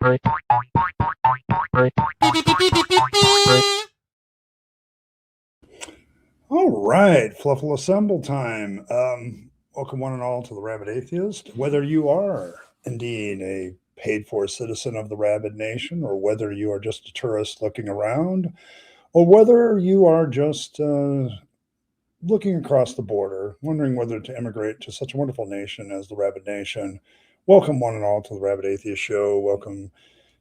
All right, Fluffle assemble time. Welcome one and all to the Rabyd Atheist. Whether you are indeed a paid-for citizen of the Rabyd Nation, or whether you are just a tourist looking around, or whether you are just looking across the border, wondering whether to immigrate to such a wonderful nation as the Rabyd Nation, welcome one and all to the Rabyd Atheist Show. Welcome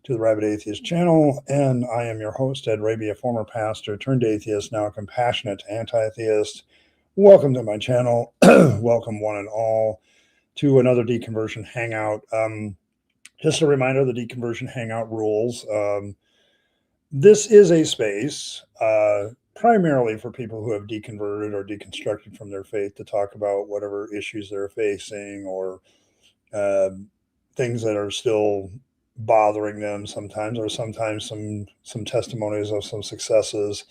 to the Rabyd Atheist channel, and I am your host, Ed Rabyd, a former pastor turned atheist, now a compassionate anti-theist. Welcome to my channel. Welcome one and all to another Deconversion Hangout. Just a reminder, the Deconversion Hangout rules. This is a space primarily for people who have deconverted or deconstructed from their faith to talk about whatever issues they're facing, or things that are still bothering them sometimes, or sometimes some testimonies of some successes.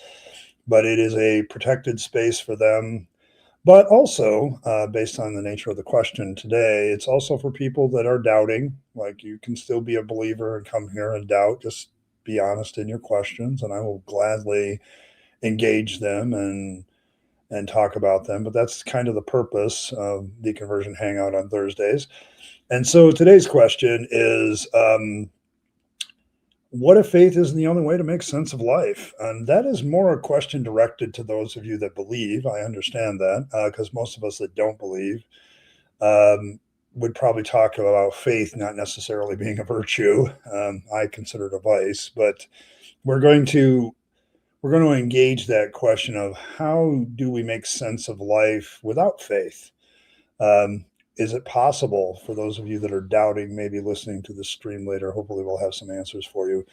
But it is a protected space for them. But also, based on the nature of the question today, it's also for people that are doubting. Like, you can still be a believer and come here and doubt. Just be honest in your questions, and I will gladly engage them and talk about them. But that's kind of the purpose of the Deconversion Hangout on Thursdays. And so today's question is, what if faith isn't the only way to make sense of life? And that is more a question directed to those of you that believe. I understand that, because most of us that don't believe would probably talk about faith not necessarily being a virtue. I consider it a vice, but we're going to engage that question of, how do we make sense of life without faith? Is it possible? For those of you that are doubting, maybe listening to the stream later, hopefully we'll have some answers for you.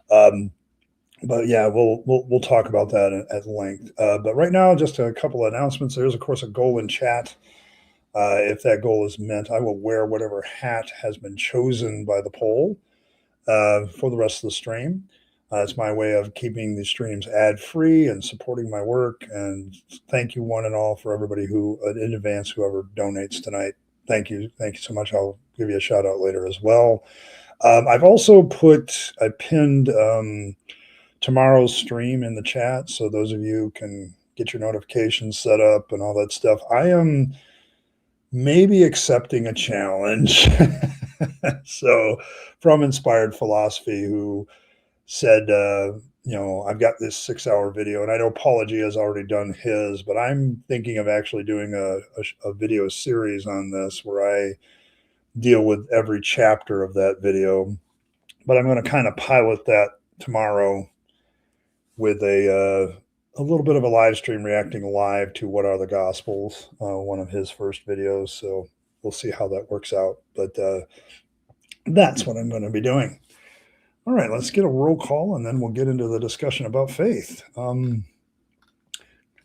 But yeah, we'll talk about that at length. But right now, just a couple of announcements. There's, of course, a goal in chat. If that goal is met, I will wear whatever hat has been chosen by the poll for the rest of the stream. It's my way of keeping the streams ad-free and supporting my work. And thank you one and all for everybody who, in advance, whoever donates tonight. Thank you so much. I'll give you a shout out later as well. I've also I pinned tomorrow's stream in the chat, so those of you can get your notifications set up and all that stuff. I am maybe accepting a challenge. So, from Inspired Philosophy, who said, I've got this 6-hour video, and I know Paula G has already done his, but I'm thinking of actually doing a video series on this, where I deal with every chapter of that video. But I'm going to kind of pilot that tomorrow with a little bit of a live stream, reacting live to What Are the Gospels, one of his first videos. So we'll see how that works out. But that's what I'm going to be doing. All right, let's get a roll call, and then we'll get into the discussion about faith. The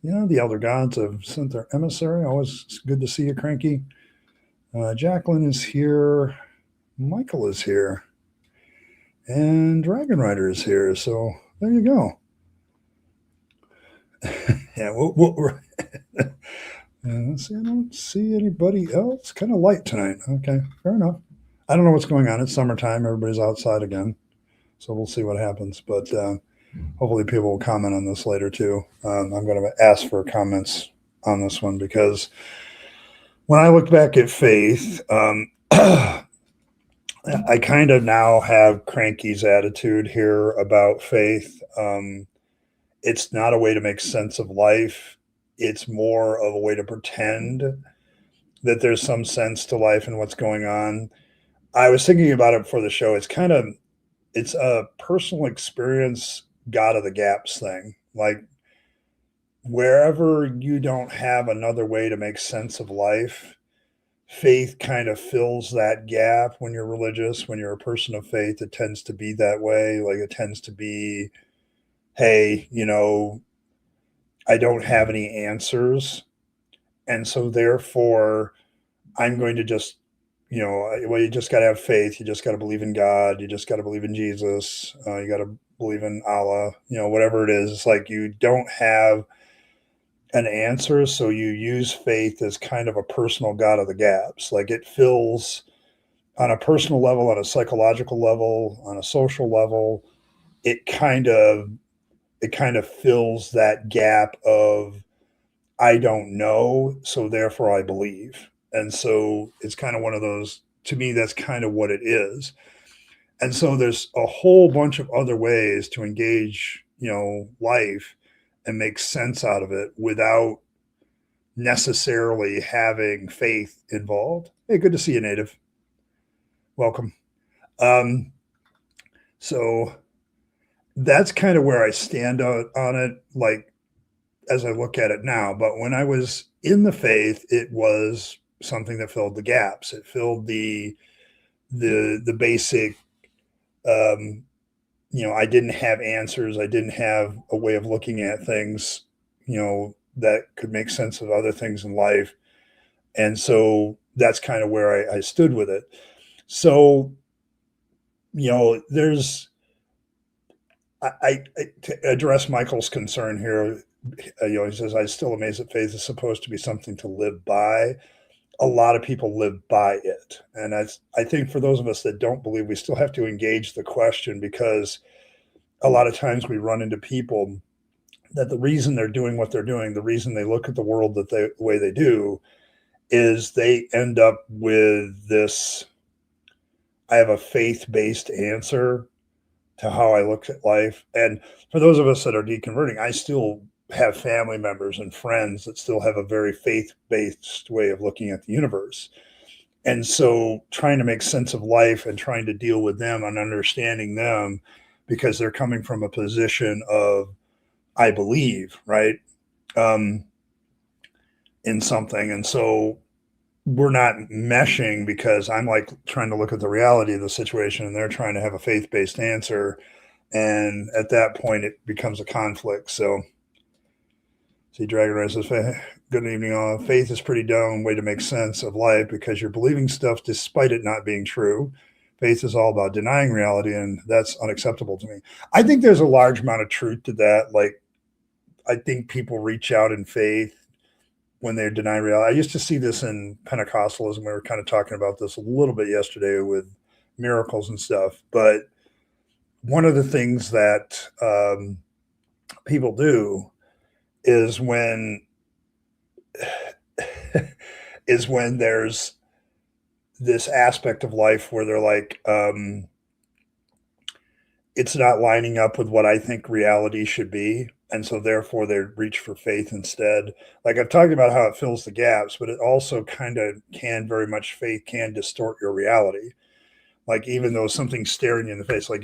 elder gods have sent their emissary. Always good to see you, Cranky. Jacqueline is here. Michael is here. And Dragon Rider is here. So there you go. Yeah, let's see. I don't see anybody else. Kind of light tonight. Okay, fair enough. I don't know what's going on. It's summertime. Everybody's outside again. So we'll see what happens. But hopefully people will comment on this later too. I'm going to ask for comments on this one, because when I look back at faith, I kind of now have Cranky's attitude here about faith. It's not a way to make sense of life. It's more of a way to pretend that there's some sense to life and what's going on. I was thinking about it for the show. It's a personal experience, God of the gaps thing. Like, wherever you don't have another way to make sense of life, faith kind of fills that gap. When you're religious, when you're a person of faith, it tends to be that way. Like, it tends to be, hey, I don't have any answers, and so therefore I'm going to just, you just got to have faith. You just got to believe in God. You just got to believe in Jesus. You got to believe in Allah, whatever it is. It's like, you don't have an answer, so you use faith as kind of a personal God of the gaps. Like, it fills on a personal level, on a psychological level, on a social level, it kind of fills that gap of I don't know, so therefore I believe. And so it's kind of one of those, to me, that's kind of what it is. And so there's a whole bunch of other ways to engage, life and make sense out of it without necessarily having faith involved. Hey, good to see you, Native. Welcome. Um, so that's kind of where I stand on it, like as I look at it now. But when I was in the faith, it was something that filled the gaps. It filled the basic. Um, I didn't have answers. I didn't have a way of looking at things, that could make sense of other things in life. And so that's kind of where I stood with it. So, there's, to address Michael's concern here, he says, I still amazed that faith is supposed to be something to live by. A lot of people live by it. And I think for those of us that don't believe, we still have to engage the question, because a lot of times we run into people that the reason they're doing what they're doing, the reason they look at the world the way they do, is they end up with this, I have a faith-based answer to how I look at life. And for those of us that are deconverting, I still have family members and friends that still have a very faith-based way of looking at the universe. And so trying to make sense of life and trying to deal with them and understanding them, because they're coming from a position of, I believe, right, in something. And so we're not meshing, because I'm like trying to look at the reality of the situation and they're trying to have a faith-based answer. And at that point, it becomes a conflict. So, see, Dragon Rise says, good evening, all. Faith is pretty dumb way to make sense of life, because you're believing stuff despite it not being true. Faith is all about denying reality, and that's unacceptable to me. I think there's a large amount of truth to that. Like, I think people reach out in faith when they deny reality. I used to see this in Pentecostalism. We were kind of talking about this a little bit yesterday with miracles and stuff. But one of the things that people do is when there's this aspect of life where they're like, it's not lining up with what I think reality should be. And so therefore they reach for faith instead. Like I've talked about how it fills the gaps, but it also kind of very much, faith can distort your reality. Like even though something's staring you in the face, I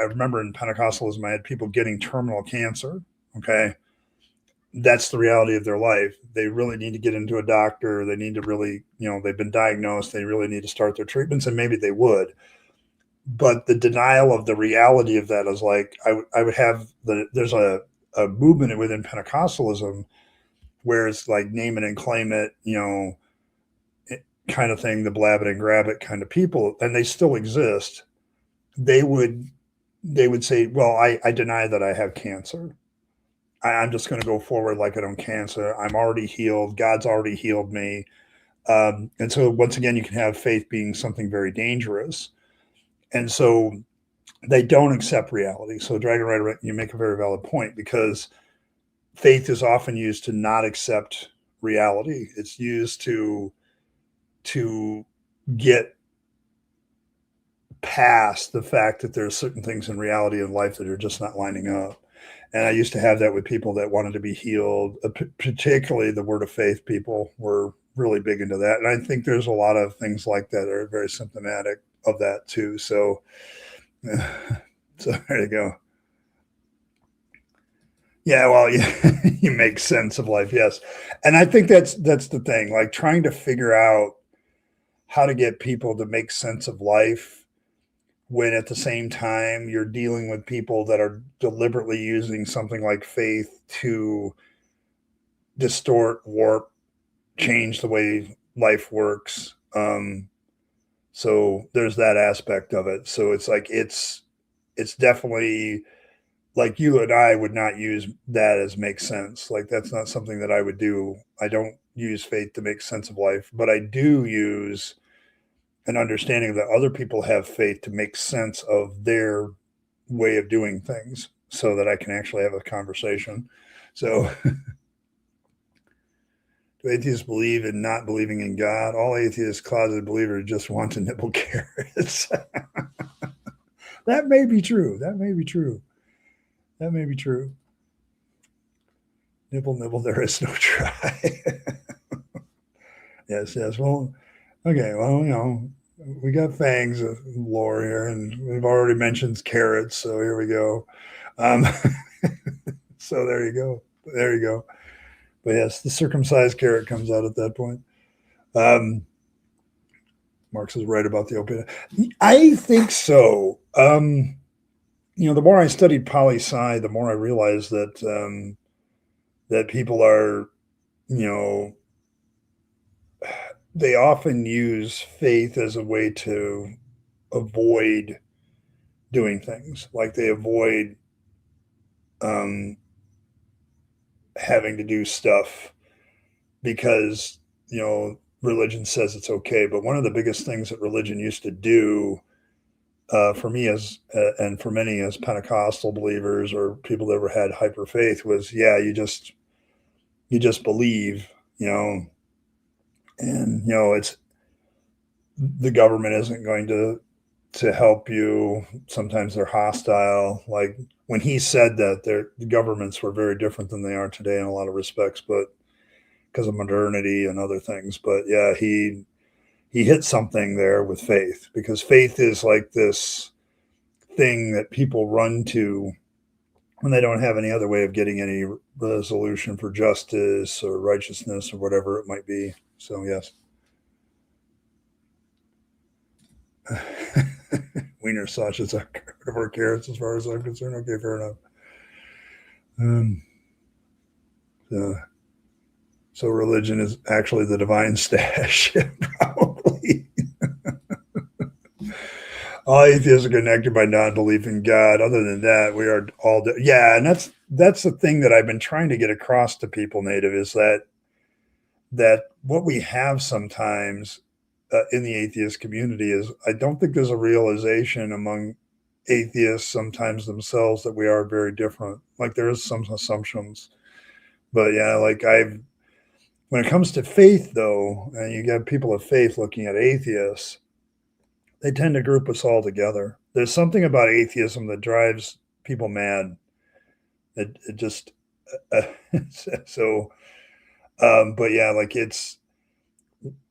remember in Pentecostalism, I had people getting terminal cancer. Okay. That's the reality of their life. They really need to get into a doctor. They need to really, they've been diagnosed. They really need to start their treatments, and maybe they would. But the denial of the reality of that is like, I would have there's a movement within Pentecostalism where it's like name it and claim it, kind of thing, the blab it and grab it kind of people, and they still exist. They would say, well, I deny that I have cancer. I'm just going to go forward like I don't cancer. I'm already healed. God's already healed me. And so once again, you can have faith being something very dangerous. And so they don't accept reality. So Dragon Rider, you make a very valid point, because faith is often used to not accept reality. It's used to get past the fact that there's certain things in reality of life that are just not lining up. And I used to have that with people that wanted to be healed, particularly the word of faith people were really big into that. And I think there's a lot of things like that are very symptomatic of that too. So, so there you go. Yeah, well, you make sense of life, yes. And I think that's the thing, like trying to figure out how to get people to make sense of life when at the same time you're dealing with people that are deliberately using something like faith to distort, warp, change the way life works. So there's that aspect of it. So it's like it's definitely, like, you and I would not use that as makes sense. Like that's not something that I would do. I don't use faith to make sense of life, but I do use an understanding that other people have faith to make sense of their way of doing things so that I can actually have a conversation. So, do atheists believe in not believing in God? All atheists, closeted believers, just want to nibble carrots. That may be true. That may be true. That may be true. Nibble, nibble, there is no try. Yes, yes. Well, okay. Well, we got Fangs lore here, and we've already mentioned carrots, so here we go. Um, so there you go. There you go. But yes, the circumcised carrot comes out at that point. Marx is right about the opiate. I think so. The more I studied poli-sci, the more I realized that that people are, they often use faith as a way to avoid doing things. Like they avoid having to do stuff because, religion says it's okay. But one of the biggest things that religion used to do for me and for many as Pentecostal believers or people that ever had hyper faith was, you just believe, and it's the government isn't going to help you. Sometimes they're hostile. Like when he said that, the governments were very different than they are today in a lot of respects, but because of modernity and other things. But yeah, he hit something there with faith, because faith is like this thing that people run to when they don't have any other way of getting any resolution for justice or righteousness or whatever it might be. So yes. Wiener sausages are carnivore carrots as far as I'm concerned. Okay, fair enough. So religion is actually the divine stash. Probably. All atheists are connected by non-belief in God. Other than that, we are all and that's the thing that I've been trying to get across to people, Native, is that what we have sometimes in the atheist community is, I don't think there's a realization among atheists sometimes themselves that we are very different. Like there is some assumptions, but yeah, like when it comes to faith though, and you get people of faith looking at atheists, they tend to group us all together. There's something about atheism that drives people mad. It just so. But yeah, like it's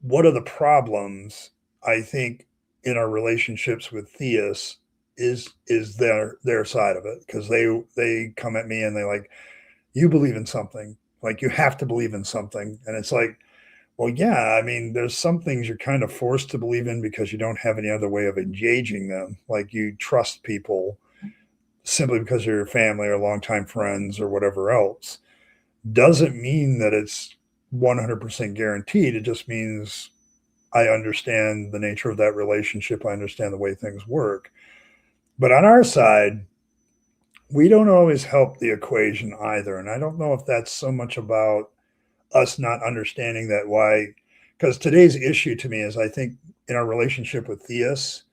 what are the problems, I think, in our relationships with theists is their side of it, because they come at me and they like, you believe in something, like you have to believe in something, and it's like, well, yeah, I mean, there's some things you're kind of forced to believe in because you don't have any other way of engaging them. Like you trust people simply because you're your family or longtime friends or whatever else. Doesn't mean that it's 100% guaranteed. It just means I understand the nature of that relationship. I understand the way things work. But on our side, we don't always help the equation either. And I don't know if that's so much about us not understanding that why, because today's issue to me is, I think in our relationship with theists,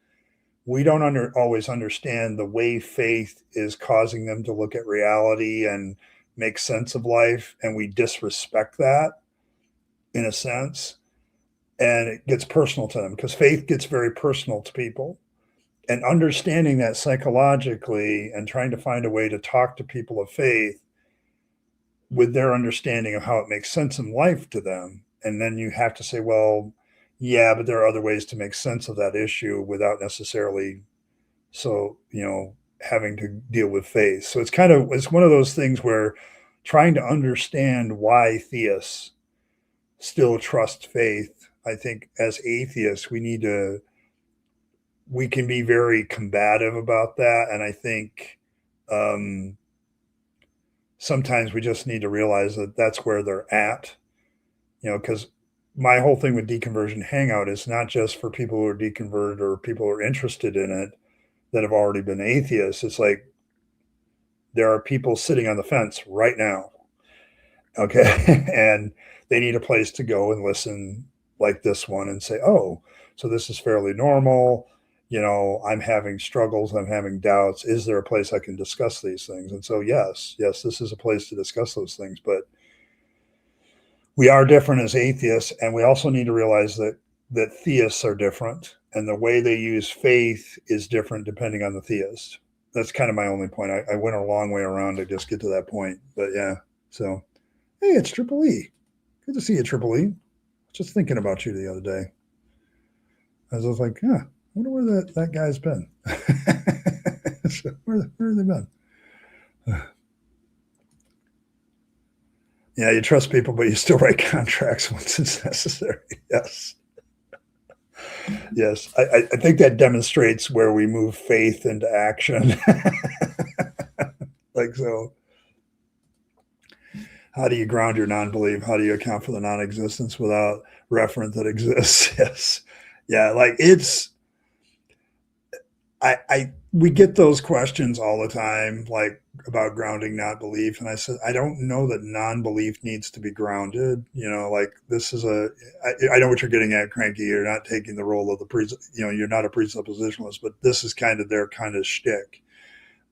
we don't always understand the way faith is causing them to look at reality and make sense of life. And we disrespect that in a sense. And it gets personal to them because faith gets very personal to people. And understanding that psychologically and trying to find a way to talk to people of faith with their understanding of how it makes sense in life to them. And then you have to say, well, yeah, but there are other ways to make sense of that issue without necessarily having to deal with faith. So it's one of those things where trying to understand why theists still trust faith. I think as atheists, we can be very combative about that. And I think sometimes we just need to realize that that's where they're at, because my whole thing with Deconversion Hangout is not just for people who are deconverted or people who are interested in it that have already been atheists. It's like there are people sitting on the fence right now. Okay. And they need a place to go and listen like this one and say, oh, So this is fairly normal. I'm having struggles, I'm having doubts. Is there a place I can discuss these things? And so, yes, this is a place to discuss those things. But we are different as atheists, and we also need to realize that theists are different, and the way they use faith is different depending on the theist. That's kind of my only point. I went a long way around to just get to that point. But yeah, so hey, it's Triple E. Good to see you, Triple E. Just thinking about you the other day. I was like, I wonder where that guy's been. So where have they been? Yeah, you trust people, but you still write contracts once it's necessary. Yes. Yes. I think that demonstrates where we move faith into action. Like, so how do you ground your non-belief? How do you account for the non-existence without reference that exists? Yes. Yeah. Like we get those questions all the time, like about grounding non-belief. And I said, I don't know that non-belief needs to be grounded. Like this is I know what you're getting at, Cranky. You're not taking the role of you're not a presuppositionalist, but this is kind of their kind of shtick,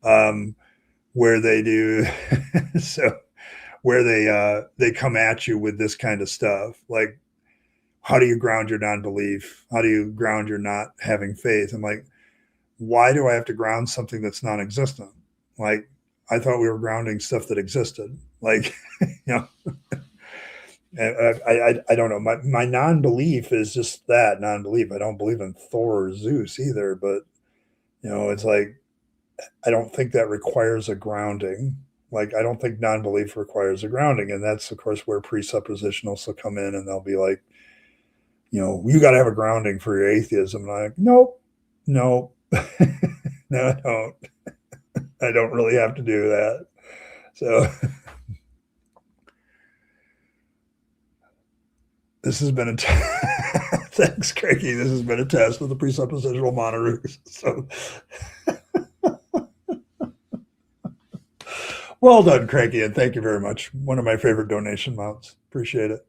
where they do, so where they come at you with this kind of stuff. Like, how do you ground your non-belief? How do you ground your not having faith? I'm like, why do I have to ground something that's non-existent? Like, I thought we were grounding stuff that existed. Like, I don't know. My non-belief is just that non-belief. I don't believe in Thor or Zeus either, but it's like, I don't think that requires a grounding. Like, I don't think non-belief requires a grounding. And that's, of course, where presuppositionalists will come in and they'll be like, you got to have a grounding for your atheism. And I'm like, nope. No, I don't. I don't really have to do that. So this has been thanks, Cranky. This has been a test of the presuppositional monitors. So well done, Cranky, and thank you very much. One of my favorite donation amounts. Appreciate it.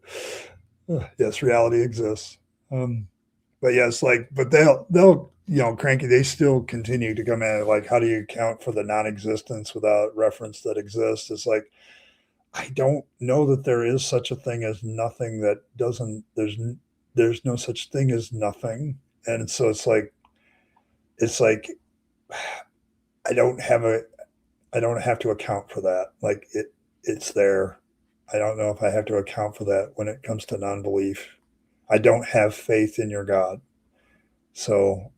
Yes, reality exists. But yes, but they'll Cranky, they still continue to come at it like, how do you account for the non-existence without reference that exists? It's like, I don't know that there is such a thing as nothing that doesn't, there's no such thing as nothing. And so it's like I don't have to account for that. Like it's there. I don't know if I have to account for that when it comes to non-belief. I don't have faith in your God. So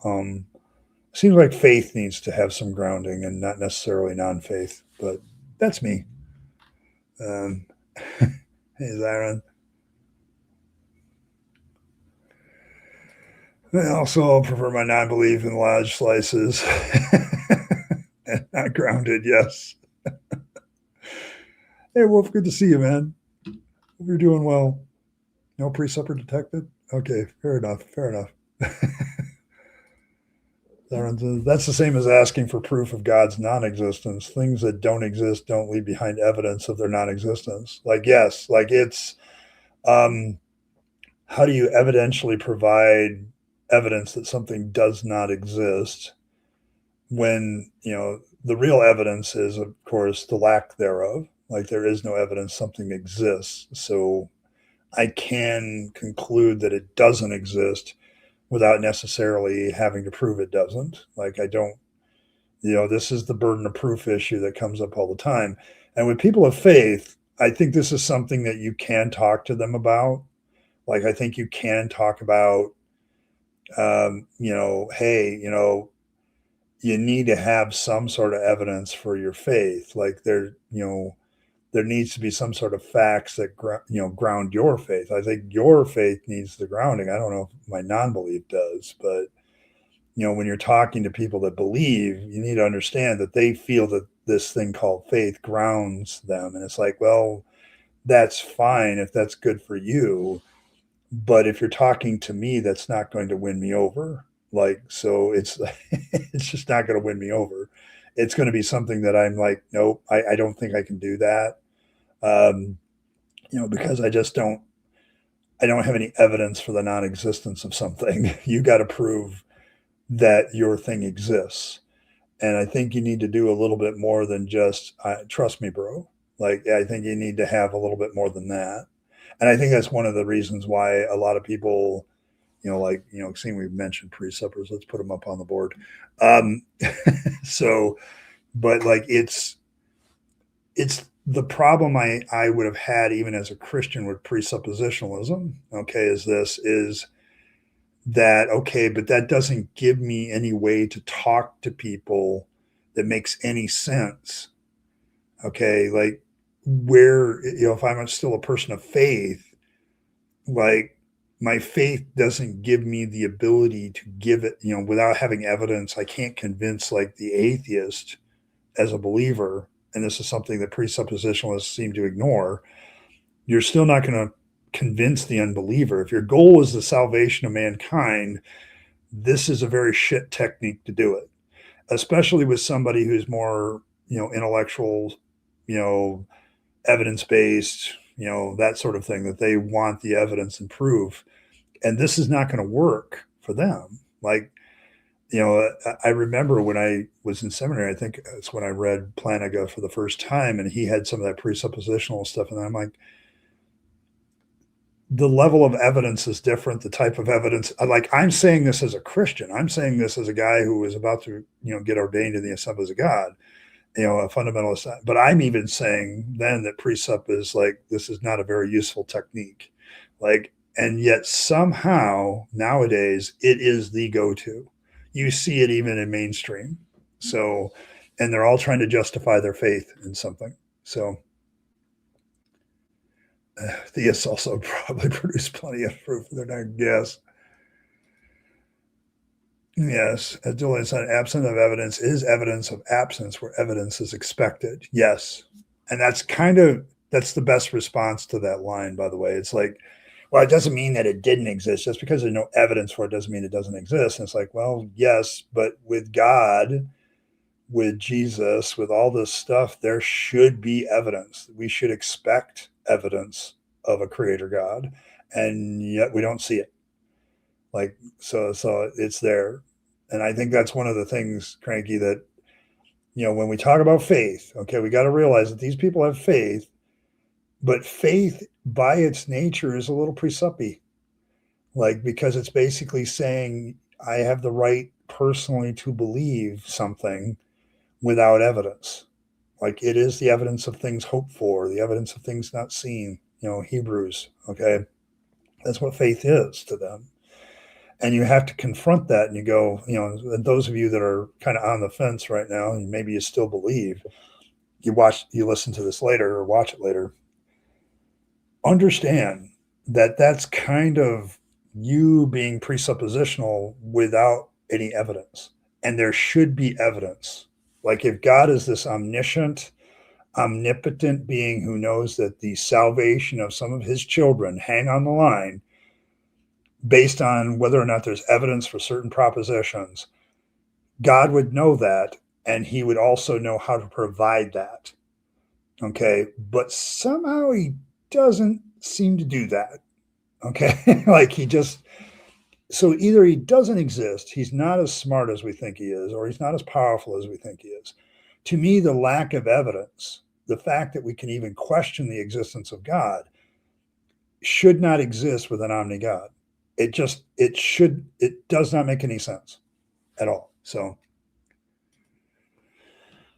seems like faith needs to have some grounding and not necessarily non-faith, but that's me. Hey, Aaron. I also prefer my non-belief in large slices. And not grounded, yes. Hey, Wolf, good to see you, man. Hope you're doing well. No pre-supper detected? Okay, fair enough. That's the same as asking for proof of God's non-existence. Things that don't exist don't leave behind evidence of their non-existence. Like, yes, like it's, how do you evidentially provide evidence that something does not exist when, the real evidence is, of course, the lack thereof. Like, there is no evidence something exists. So I can conclude that it doesn't exist without necessarily having to prove it doesn't. Like, I don't, this is the burden of proof issue that comes up all the time. And with people of faith, I think this is something that you can talk to them about. Like, I think you can talk about, hey, you need to have some sort of evidence for your faith. Like, there needs to be some sort of facts that ground your faith. I think your faith needs the grounding. I don't know if my non-belief does, but when you're talking to people that believe, you need to understand that they feel that this thing called faith grounds them. And it's like, well, that's fine if that's good for you, but if you're talking to me, that's not going to win me over. Like, so it's it's just not going to win me over. It's going to be something that I'm like, nope, I don't think I can do that. Because I just don't, I don't have any evidence for the non-existence of something. You got to prove that your thing exists. And I think you need to do a little bit more than just, trust me, bro. Like, I think you need to have a little bit more than that. And I think that's one of the reasons why a lot of people, like, seeing we've mentioned presuppers, let's put them up on the board. Um, so, but like, it's the problem I would have had even as a Christian with presuppositionalism. Okay. Is that okay, but that doesn't give me any way to talk to people that makes any sense. Okay. Like, where, if I'm still a person of faith, like, my faith doesn't give me the ability to give it, without having evidence. I can't convince like the atheist as a believer. And this is something that presuppositionalists seem to ignore. You're still not going to convince the unbeliever. If your goal is the salvation of mankind, this is a very shit technique to do it, especially with somebody who's more, intellectual, you know, evidence based, that sort of thing, that they want the evidence and proof. And this is not going to work for them. Like, I remember when I was in seminary, I think that's when I read Plantinga for the first time, and he had some of that presuppositional stuff. And I'm like, the level of evidence is different. The type of evidence, like, I'm saying this as a Christian. I'm saying this as a guy who was about to, get ordained in the Assemblies of God, a fundamentalist. But I'm even saying then that precept is like, this is not a very useful technique. Like, and yet somehow nowadays it is the go-to. You see it even in mainstream. So, and they're all trying to justify their faith in something. So, theists also probably produce plenty of proof. They're not guess. Yes, as Julian said, absent of evidence is evidence of absence where evidence is expected. Yes. And that's the best response to that line, by the way. It's like, well, it doesn't mean that it didn't exist. Just because there's no evidence for it doesn't mean it doesn't exist. And it's like, well, yes, but with God, with Jesus, with all this stuff, there should be evidence. We should expect evidence of a creator God, and yet we don't see it. Like, so it's there. And I think that's one of the things, Cranky, that, when we talk about faith, okay, we got to realize that these people have faith, but faith by its nature is a little presuppy. Like, because it's basically saying I have the right personally to believe something without evidence. Like, it is the evidence of things hoped for, the evidence of things not seen, Hebrews. Okay. That's what faith is to them. And you have to confront that, and you go, and those of you that are kind of on the fence right now, and maybe you still believe, you listen to this later or watch it later, understand that that's kind of you being presuppositional without any evidence. And there should be evidence. Like, if God is this omniscient, omnipotent being who knows that the salvation of some of his children hang on the line based on whether or not there's evidence for certain propositions, God would know that, and he would also know how to provide that. Okay. But somehow he doesn't seem to do that. Okay. Like, so either he doesn't exist, he's not as smart as we think he is, or he's not as powerful as we think he is. To me, the lack of evidence, the fact that we can even question the existence of God, should not exist with an omni God. It does not make any sense at all. So,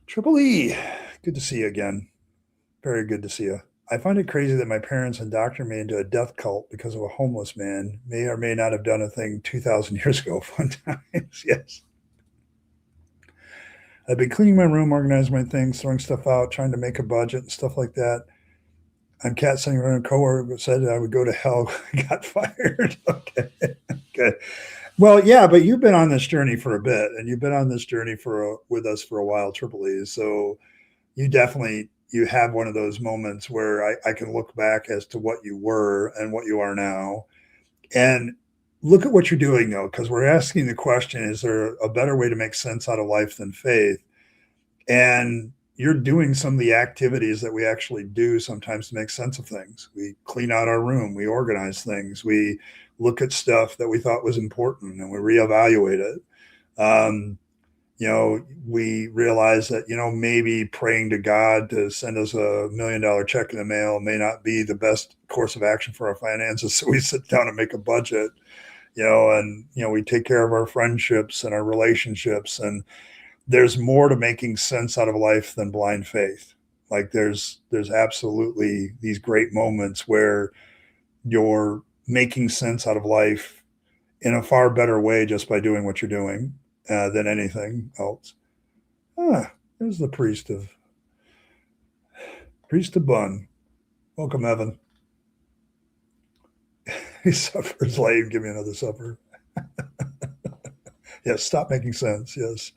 Triple E, good to see you again. Very good to see you. I find it crazy that my parents indoctrinated me into a death cult because of a homeless man. May or may not have done a thing 2,000 years ago. Fun times, yes. I've been cleaning my room, organizing my things, throwing stuff out, trying to make a budget and stuff like that. I'm cat sitting around a coworker said I would go to hell. Got fired. Okay. Okay. Well, yeah, but you've been on this journey for a bit, and you've been on this journey with us for a while, Triple E. So you have one of those moments where I can look back as to what you were and what you are now. And look at what you're doing, though, because we're asking the question, is there a better way to make sense out of life than faith? And you're doing some of the activities that we actually do sometimes to make sense of things. We clean out our room, we organize things, we look at stuff that we thought was important and we reevaluate it. We realize that, maybe praying to God to send us $1 million check in the mail may not be the best course of action for our finances. So we sit down and make a budget, and, we take care of our friendships and our relationships. And there's more to making sense out of life than blind faith. Like there's absolutely these great moments where you're making sense out of life in a far better way just by doing what you're doing than anything else. There's the priest of Bun. Welcome, Evan. He suffers late. Give me another supper. Yes, stop making sense. Yes.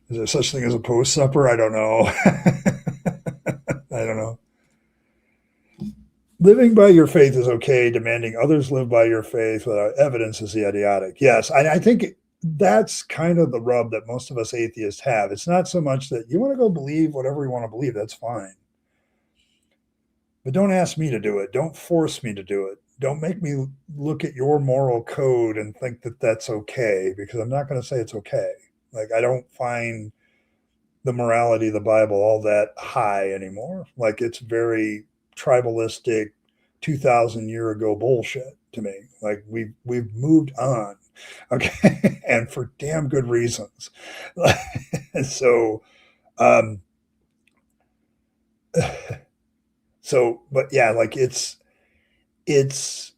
Is there such thing as a post supper? I don't know. I don't know. Living by your faith is okay. Demanding others live by your faith without evidence is idiotic. Yes, I think that's kind of the rub that most of us atheists have. It's not so much that you want to go believe whatever you want to believe. That's fine. But don't ask me to do it. Don't force me to do it. Don't make me look at your moral code and think that that's okay, because I'm not going to say it's okay. Like, I don't find the morality of the Bible all that high anymore. Like, it's very tribalistic 2,000 year ago bullshit to me. Like, we've moved on, okay, and for damn good reasons. So, but yeah, like it's the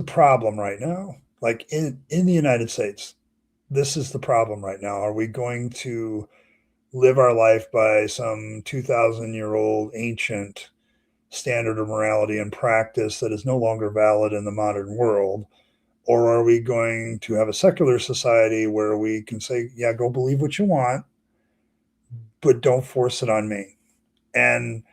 problem right now. Like in the United States, this is the problem right now. Are we going to live our life by some 2,000-year-old ancient standard of morality and practice that is no longer valid in the modern world? Or are we going to have a secular society where we can say, yeah, go believe what you want, but don't force it on me? And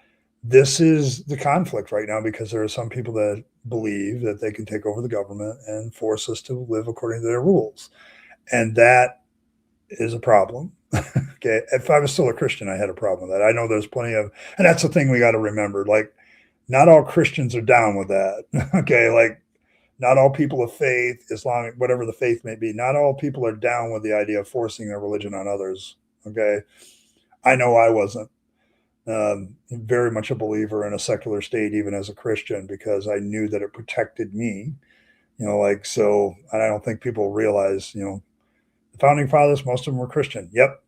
this is the conflict right now, because there are some people that believe that they can take over the government and force us to live according to their rules. And that is a problem. Okay. If I was still a Christian, I had a problem with that. I know there's plenty of, and that's the thing we got to remember. Like, not all Christians are down with that. Okay. Like, not all people of faith, Islamic, whatever the faith may be, not all people are down with the idea of forcing their religion on others. Okay. I know I wasn't. Very much a believer in a secular state, even as a Christian, because I knew that it protected me. So I don't think people realize, the founding fathers, most of them were Christian. Yep.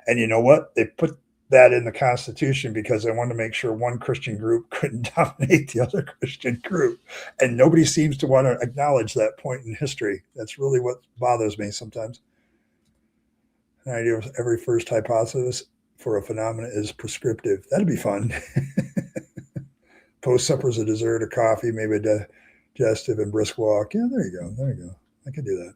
And you know what? They put that in the Constitution because they wanted to make sure one Christian group couldn't dominate the other Christian group. And nobody seems to want to acknowledge that point in history. That's really what bothers me sometimes. An idea of every first hypothesis for a phenomenon is prescriptive. That'd be fun. Post supper is a dessert, a coffee, maybe a digestive and brisk walk. Yeah, there you go. There you go. I could do that.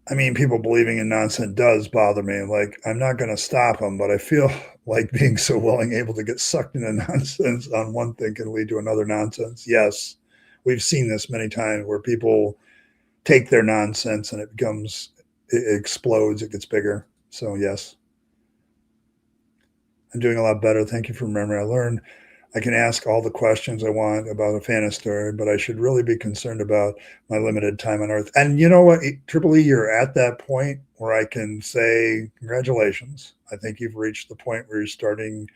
I mean, people believing in nonsense does bother me. Like, I'm not going to stop them, but I feel like being so willing, able to get sucked into nonsense on one thing can lead to another nonsense. Yes, we've seen this many times where people take their nonsense and it explodes, it gets bigger. So yes, I'm doing a lot better. Thank you for remembering. I learned I can ask all the questions I want about a fantasy story, but I should really be concerned about my limited time on Earth. And you know what, Triple E, you're at that point where I can say, congratulations. I think you've reached the point where you're starting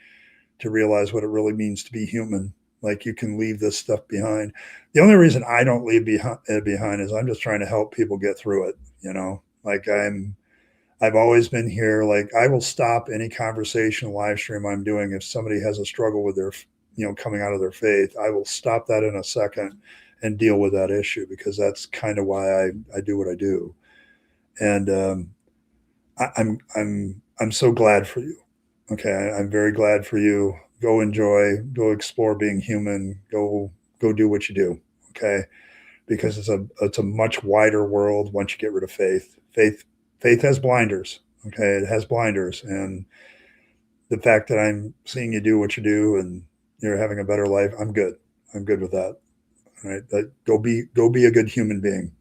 to realize what it really means to be human. Like, you can leave this stuff behind. The only reason I don't leave it behind is I'm just trying to help people get through it. Like, I've always been here. Like, I will stop any conversation live stream I'm doing if somebody has a struggle with their, coming out of their faith. I will stop that in a second and deal with that issue, because that's kind of why I do what I do. And I'm so glad for you. Okay, I'm very glad for you. Go enjoy. Go explore being human. Go do what you do. Okay, because it's a much wider world once you get rid of faith. Faith has blinders. Okay, it has blinders, and the fact that I'm seeing you do what you do and you're having a better life, I'm good. I'm good with that. All right, go be a good human being.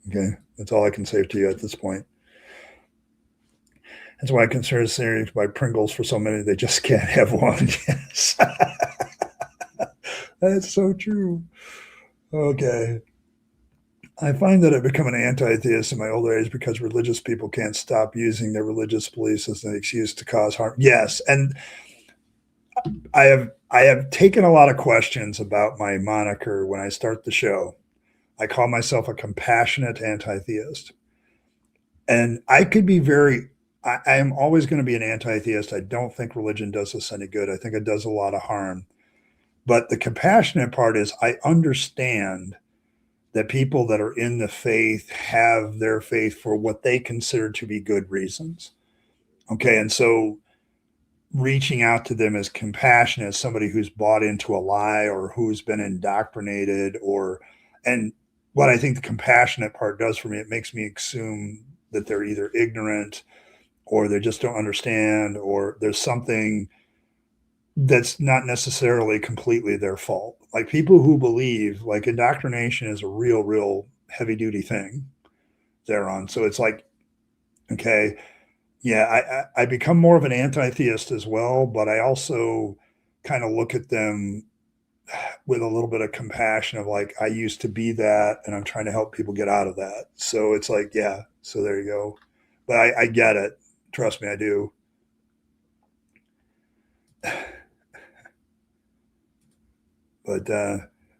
Okay, that's all I can say to you at this point. That's why I consider cereals by Pringles for so many they just can't have one. Yes, that's so true. Okay. I find that I've become an anti-theist in my older age because religious people can't stop using their religious beliefs as an excuse to cause harm. Yes, and I have taken a lot of questions about my moniker when I start the show. I call myself a compassionate anti-theist, and I could be very. I am always going to be an anti-theist. I don't think religion does us any good. I think it does a lot of harm. But the compassionate part is I understand that people that are in the faith have their faith for what they consider to be good reasons. Okay. And so reaching out to them as compassionate as somebody who's bought into a lie or who's been indoctrinated and what I think the compassionate part does for me, it makes me assume that they're either ignorant or they just don't understand or there's something that's not necessarily completely their fault. Like people who believe like indoctrination is a real heavy duty thing they're on. So it's like, okay, yeah, I become more of an anti-theist as well, but I also kind of look at them with a little bit of compassion of like, I used to be that and I'm trying to help people get out of that. So it's like, yeah, so there you go. But I get it. Trust me, I do. But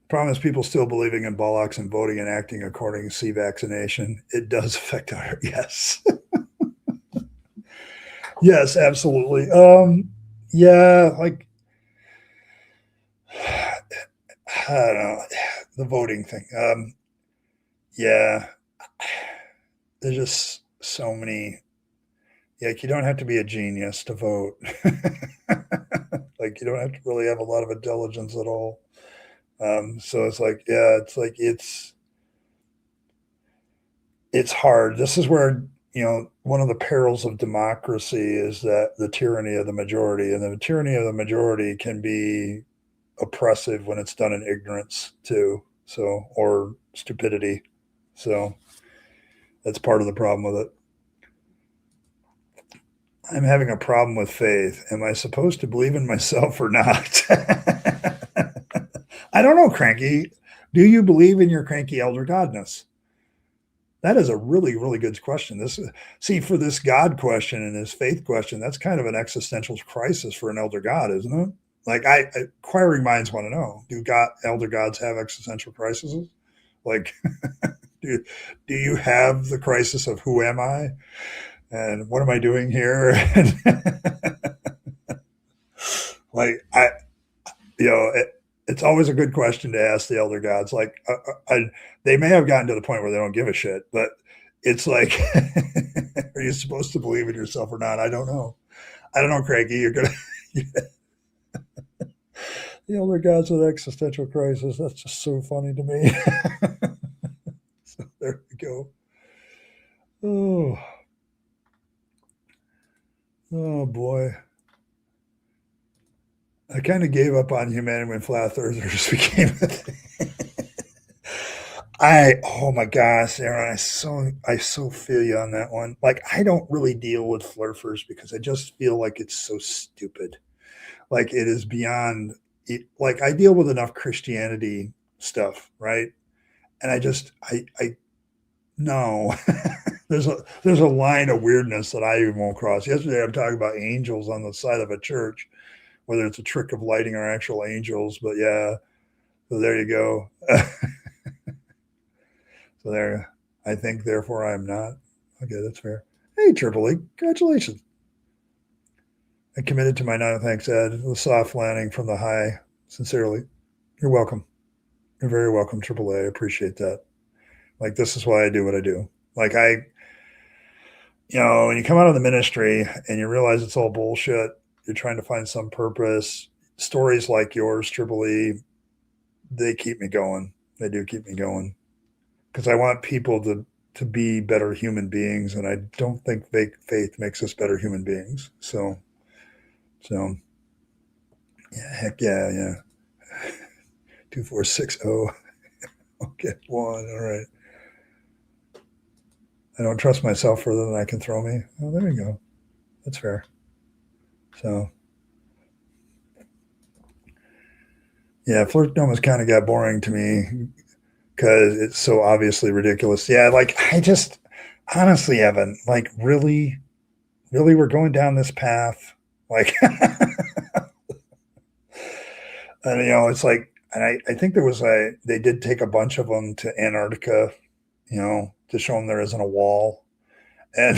problem is people still believing in bollocks and voting and acting according to see vaccination. It does affect our yes. Yes, absolutely. Yeah, like I don't know the voting thing. Yeah, there's just so many. Like you don't have to be a genius to vote. Like you don't have to really have a lot of intelligence at all. So it's like, yeah, it's hard. This is where one of the perils of democracy is that the tyranny of the majority, and the tyranny of the majority can be oppressive when it's done in ignorance too. So or stupidity. So that's part of the problem with it. I'm having a problem with faith. Am I supposed to believe in myself or not? I don't know, Cranky. Do you believe in your cranky elder godness? That is a really good question. This see for this God question and this faith question, that's kind of an existential crisis for an elder god, isn't it? Like inquiring minds want to know: do God elder gods have existential crises? Like, do do you have the crisis of who am I and what am I doing here? Like it's always a good question to ask the elder gods. Like, they may have gotten to the point where they don't give a shit, but it's like, are you supposed to believe in yourself or not? I don't know. I don't know, Craigie. You're gonna the elder gods with existential crisis. That's just so funny to me. So there we go. Oh, oh boy. I kind of gave up on humanity when flat earthers became a thing. Oh my gosh, Aaron, I so feel you on that one. Like I don't really deal with flurfers because I just feel like it's so stupid. Like it is beyond it, like I deal with enough Christianity stuff, right? And I no. There's a line of weirdness that I even won't cross. Yesterday I'm talking about angels on the side of a church, whether it's a trick of lighting or actual angels, but yeah. So there you go. So there, I think, therefore, I am not. Okay, that's fair. Hey, Triple E, congratulations. I committed to my no thanks, Ed. The soft landing from the high. Sincerely, you're welcome. You're very welcome, Triple A. I appreciate that. Like, this is why I do what I do. Like, when you come out of the ministry and you realize it's all bullshit, you're trying to find some purpose. Stories like yours, Triple E, they keep me going. They do keep me going because I want people to be better human beings, and I don't think fake faith makes us better human beings. So yeah, heck yeah. 2460. Okay, one. All right. I don't trust myself further than I can throw me. Oh, there you go. That's fair. So, yeah, flirtdom kind of got boring to me because it's so obviously ridiculous. Yeah, like I just honestly, Evan, like really, really, we're going down this path. Like, and it's like, and I think there was they did take a bunch of them to Antarctica, to show them there isn't a wall. And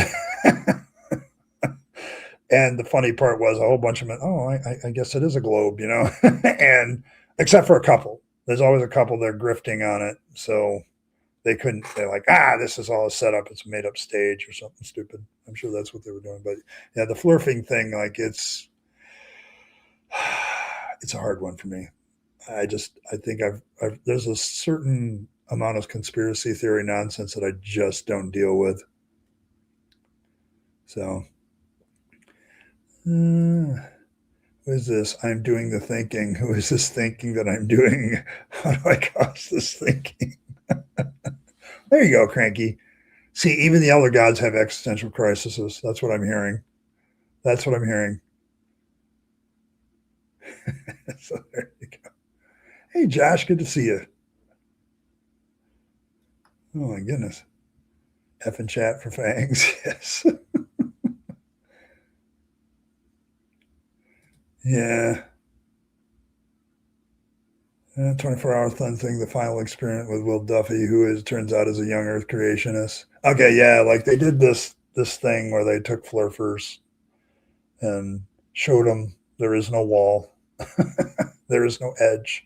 and the funny part was a whole bunch of men, oh, I guess it is a globe, and except for a couple. There's always a couple they're grifting on it. So they're like, this is all a setup. It's a made up stage or something stupid. I'm sure that's what they were doing. But yeah, the flirting thing, like it's a hard one for me. I think there's a certain amount of conspiracy theory nonsense that I just don't deal with. So, who is this? I'm doing the thinking. Who is this thinking that I'm doing? How do I cause this thinking? There you go, Cranky. See, even the elder gods have existential crises. That's what I'm hearing. That's what I'm hearing. So there you go. Hey, Josh, good to see you. Oh, my goodness. F and chat for Fangs. Yes. Yeah. 24-hour fun thing, the final experiment with Will Duffy, who turns out is a young Earth creationist. Okay, yeah, like they did this thing where they took flurfers and showed them there is no wall, there is no edge,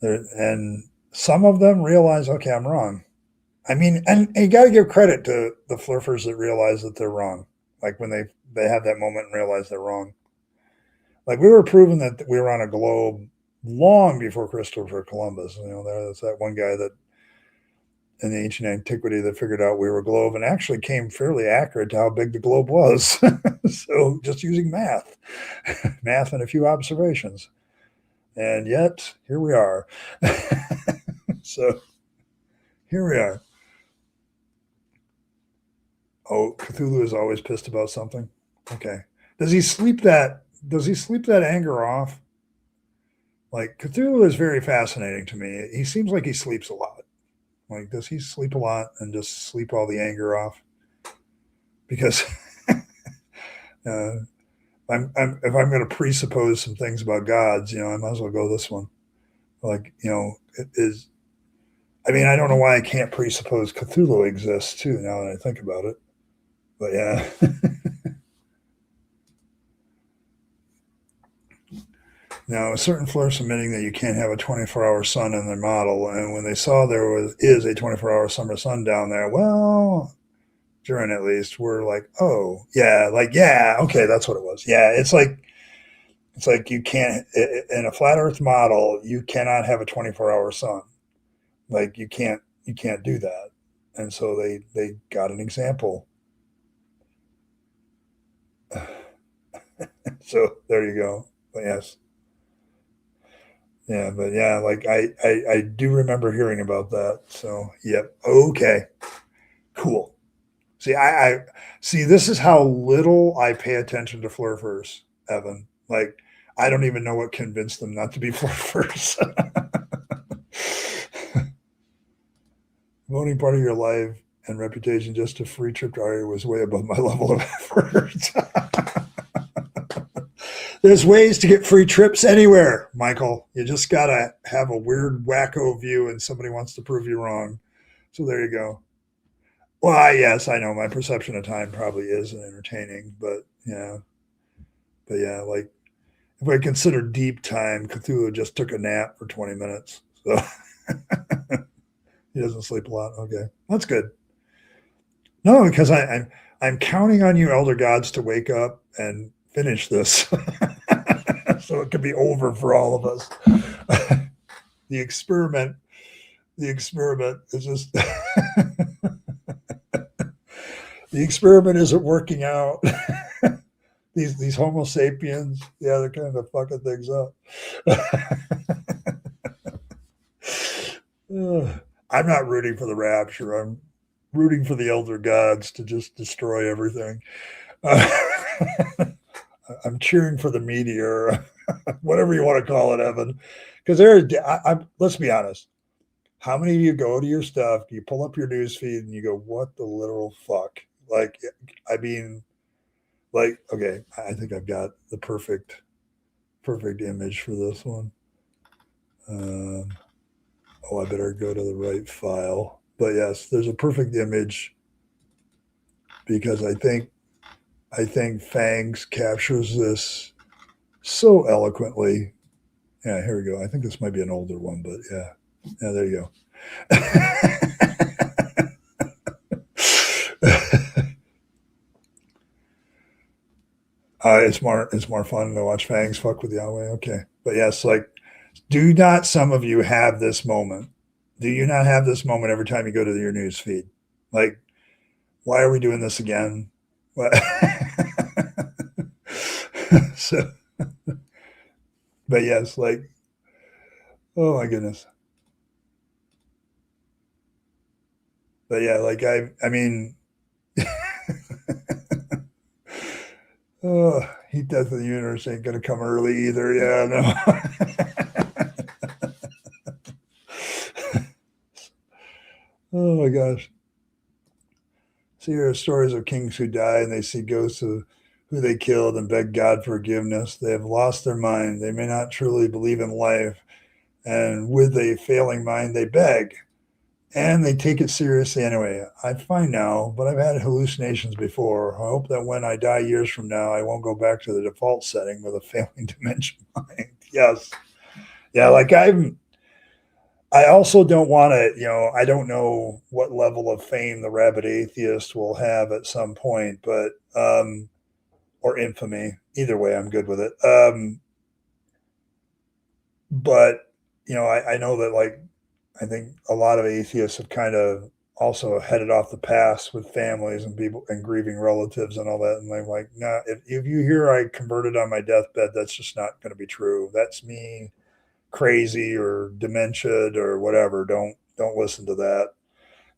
and some of them realize, okay, I'm wrong. I mean, and you got to give credit to the flurfers that realize that they're wrong, like when they have that moment and realize they're wrong. Like we were proven that we were on a globe long before Christopher Columbus. There's that one guy that in the ancient antiquity that figured out we were a globe and actually came fairly accurate to how big the globe was. So just using math and a few observations. And yet here we are. So here we are. Oh, Cthulhu is always pissed about something. Okay. Does he sleep that anger off? Like Cthulhu is very fascinating to me. He seems like he sleeps a lot. Like, does he sleep a lot and just sleep all the anger off? Because if I'm going to presuppose some things about gods, I might as well go this one. Like, it is. I mean, I don't know why I can't presuppose Cthulhu exists too. Now that I think about it, but yeah. Now, a certain floor submitting that you can't have a 24-hour sun in their model, and when they saw there is a 24-hour summer sun down there, well, during at least, we're like, oh yeah, okay, that's what it was. Yeah, it's like you can't in a flat Earth model, you cannot have a 24-hour sun. Like you can't do that, and so they got an example. So there you go. But yes. Yeah, but yeah, like I do remember hearing about that. So yep, okay, cool. See, I see. This is how little I pay attention to flurfers, Evan. Like I don't even know what convinced them not to be flurfers. Voting part of your life and reputation just a free trip to Aria was way above my level of effort. There's ways to get free trips anywhere, Michael. You just got to have a weird wacko view and somebody wants to prove you wrong. So there you go. Well, yes, I know my perception of time probably isn't entertaining, but yeah. But yeah, like if I consider deep time, Cthulhu just took a nap for 20 minutes. So he doesn't sleep a lot. Okay, that's good. No, because I'm counting on you, elder gods, to wake up and finish this. So it could be over for all of us. The experiment is just the experiment isn't working out. These Homo sapiens, yeah, they're kind of fucking things up. I'm not rooting for the rapture. I'm rooting for the elder gods to just destroy everything. I'm cheering for the meteor, whatever you want to call it, Evan. Because let's be honest. How many of you go to your stuff, you pull up your news feed, and you go, "What the literal fuck?" Like, I mean, like, okay, I think I've got the perfect image for this one. I better go to the right file. But yes, there's a perfect image because I think Fangs captures this so eloquently. Yeah, here we go. I think this might be an older one, but yeah, there you go. It's more fun to watch Fangs fuck with Yahweh. Okay, but yes, like, do not some of you have this moment? Do you not have this moment every time you go to your news feed? Like, why are we doing this again? So, but yes, like, oh my goodness. But yeah, like I mean, oh, heat death of the universe ain't gonna come early either. Yeah, no. Oh my gosh. So here are stories of kings who die and they see ghosts of who they killed and beg God forgiveness. They have lost their mind. They may not truly believe in life. And with a failing mind, they beg. And they take it seriously anyway. I'm fine now, but I've had hallucinations before. I hope that when I die years from now, I won't go back to the default setting with a failing dementia mind. Yes. Yeah, like I also don't want to, I don't know what level of fame the Rabyd Atheist will have at some point, but, or infamy. Either way, I'm good with it. But, I know that, like, I think a lot of atheists have kind of also headed off the path with families and people and grieving relatives and all that. And they're like, nah, if you hear I converted on my deathbed, that's just not going to be true. That's me crazy or dementia or whatever. Don't listen to that.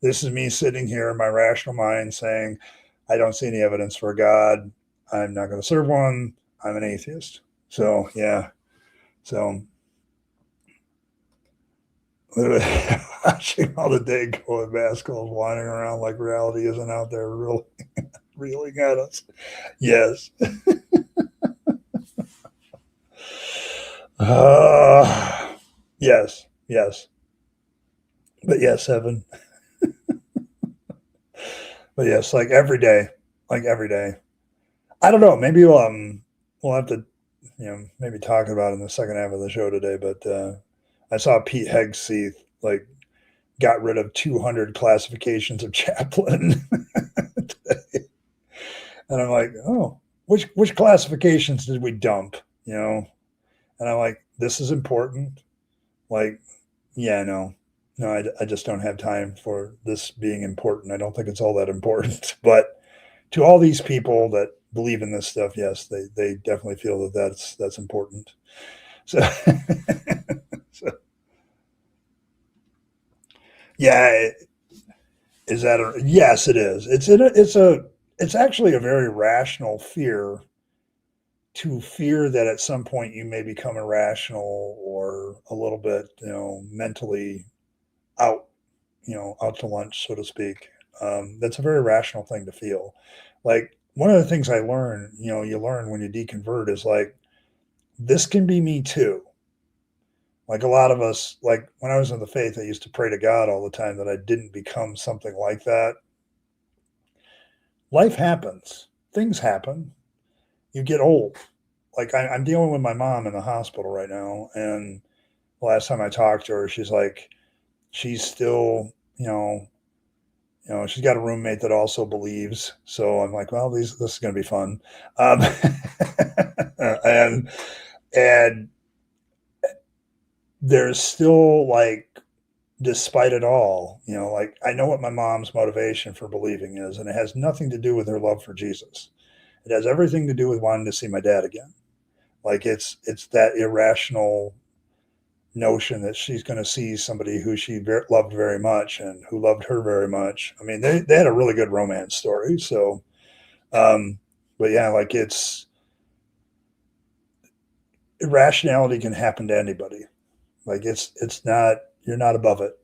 This is me sitting here in my rational mind saying, I don't see any evidence for a God. I'm not going to serve one. I'm an atheist. So yeah. So watching all the day going basketballs wandering around like reality isn't out there really reeling at us. Yes. Yes. Yes. But yes, Evan. But yes, like every day. Like every day. I don't know. Maybe we'll have to maybe talk about it in the second half of the show today. But I saw Pete Hegseth like got rid of 200 classifications of chaplain today. And I'm like, oh, which classifications did we dump? And I'm like, this is important. Like, yeah, no, I just don't have time for this being important. I don't think it's all that important. But to all these people that believe in this stuff, yes, they definitely feel that that's important. So, so yeah, is that yes, it is. It's actually a very rational fear to fear that at some point you may become irrational or a little bit, mentally out, out to lunch, so to speak. That's a very rational thing to feel. Like one of the things I learned, you learn when you deconvert is like, this can be me too. Like a lot of us, like when I was in the faith, I used to pray to God all the time that I didn't become something like that. Life happens, things happen, you get old. Like I'm dealing with my mom in the hospital right now, and the last time I talked to her, she's like, she's still, she's got a roommate that also believes. So I'm like, well, this is going to be fun, and and there's still like, despite it all, like I know what my mom's motivation for believing is, and it has nothing to do with her love for Jesus. It has everything to do with wanting to see my dad again. Like it's that irrational notion that she's going to see somebody who she loved very much and who loved her very much. I mean, they had a really good romance story. So, but yeah, like irrationality can happen to anybody. Like it's not, you're not above it.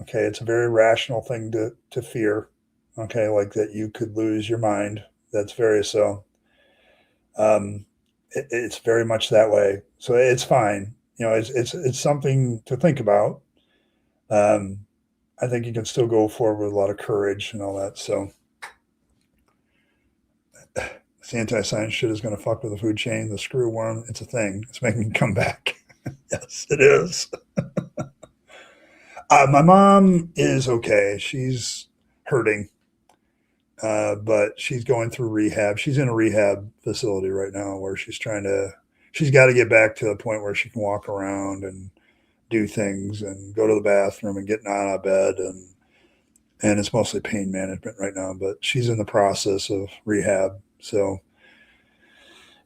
Okay. It's a very rational thing to fear. Okay. Like that you could lose your mind. That's very so. It's very much that way. So it's fine. You know, it's something to think about. Um, I think you can still go forward with a lot of courage and all that. So this anti-science shit is going to fuck with the food chain. The screw worm, it's a thing. It's making me come back. Yes, it is. My mom is okay. She's hurting, but she's going through rehab. She's in a rehab facility right now where she's got to get back to the point where she can walk around and do things and go to the bathroom and get out of bed, and it's mostly pain management right now, but she's in the process of rehab. So,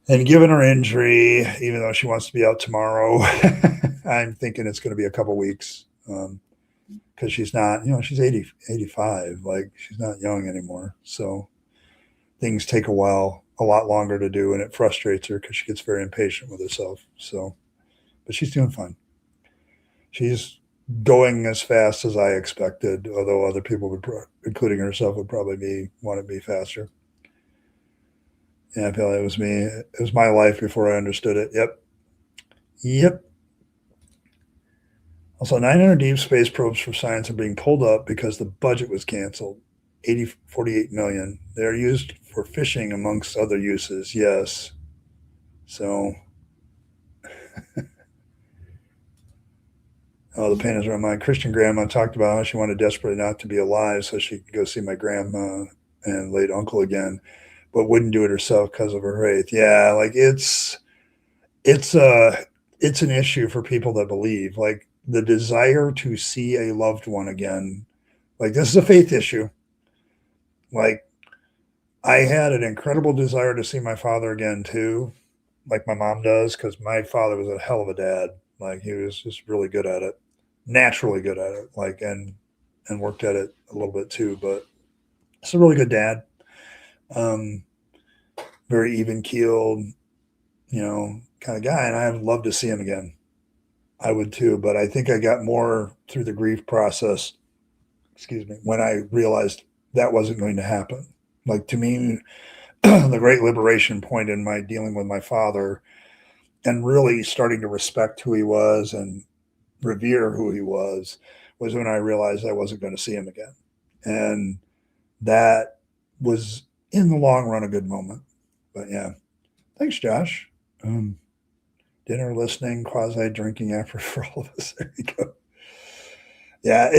and given her injury, even though she wants to be out tomorrow, I'm thinking it's going to be a couple weeks. Because she's not, you know, she's 80, 85, like she's not young anymore. So things take a lot longer to do, and it frustrates her because she gets very impatient with herself. So, but she's doing fine. She's going as fast as I expected, although other people would, including herself, would probably want to be faster. Yeah, I feel like it was me. It was my life before I understood it. Yep. Yep. Also, 900 deep space probes for science are being pulled up because the budget was canceled. 48 million. They're used for fishing, amongst other uses. Yes. So, oh, the pain is around. My Christian grandma talked about how she wanted desperately not to be alive so she could go see my grandma and late uncle again, but wouldn't do it herself because of her faith. Yeah, like it's an issue for people that believe. Like the desire to see a loved one again. Like this is a faith issue. Like I had an incredible desire to see my father again too, like my mom does, because my father was a hell of a dad. Like he was just really good at it, naturally good at it. Like and worked at it a little bit too. But it's a really good dad. Um, very even keeled, you know, kind of guy, and I would love to see him again. I would too, but I think I got more through the grief process. Excuse me, when I realized that wasn't going to happen. Like to me, the great liberation point in my dealing with my father and really starting to respect who he was and revere who he was when I realized I wasn't going to see him again. And that was in the long run a good moment. But yeah, thanks, Josh. Dinner, listening, quasi drinking effort for all of us. There you go. Yeah,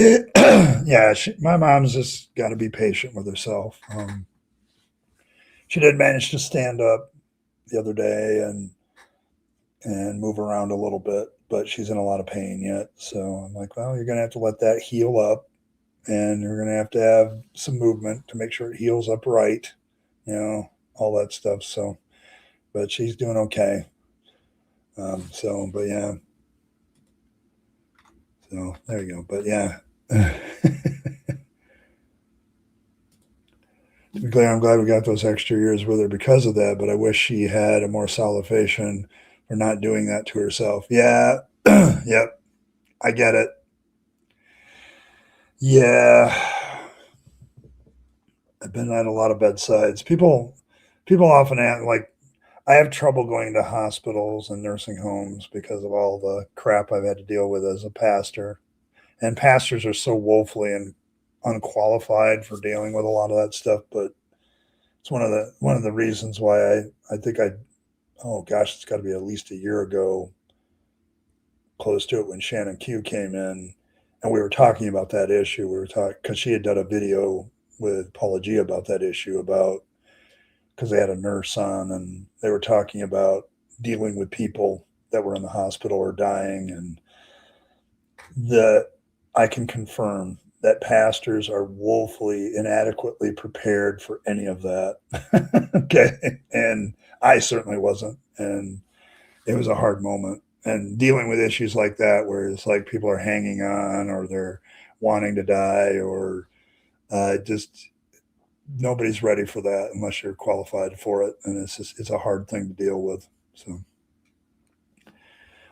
yeah. My mom's just got to be patient with herself. She did manage to stand up the other day and move around a little bit, but she's in a lot of pain yet. So I'm like, well, you're going to have to let that heal up, and you're going to have some movement to make sure it heals up right, you know, all that stuff. So, but she's doing okay. But yeah. So there you go. But yeah. To be clear, I'm glad we got those extra years with her because of that, but I wish she had a more salvation for not doing that to herself. Yeah. Yep. I get it. Yeah. I've been at a lot of bedsides. People often ask, like, I have trouble going to hospitals and nursing homes because of all the crap I've had to deal with as a pastor. And pastors are so woefully and unqualified for dealing with a lot of that stuff. But it's one of the reasons why I think oh gosh, it's got to be at least a year ago, close to it, when Shannon Q came in, and we were talking about that issue. We were talking because she had done a video with Paula G about that issue, about because they had a nurse on, and they were talking about dealing with people that were in the hospital or dying, and I can confirm that pastors are woefully inadequately prepared for any of that. Okay. And I certainly wasn't. And it was a hard moment. and dealing with issues like that, where it's like people are hanging on or they're wanting to die, or just nobody's ready for that unless you're qualified for it, and it's a hard thing to deal with. So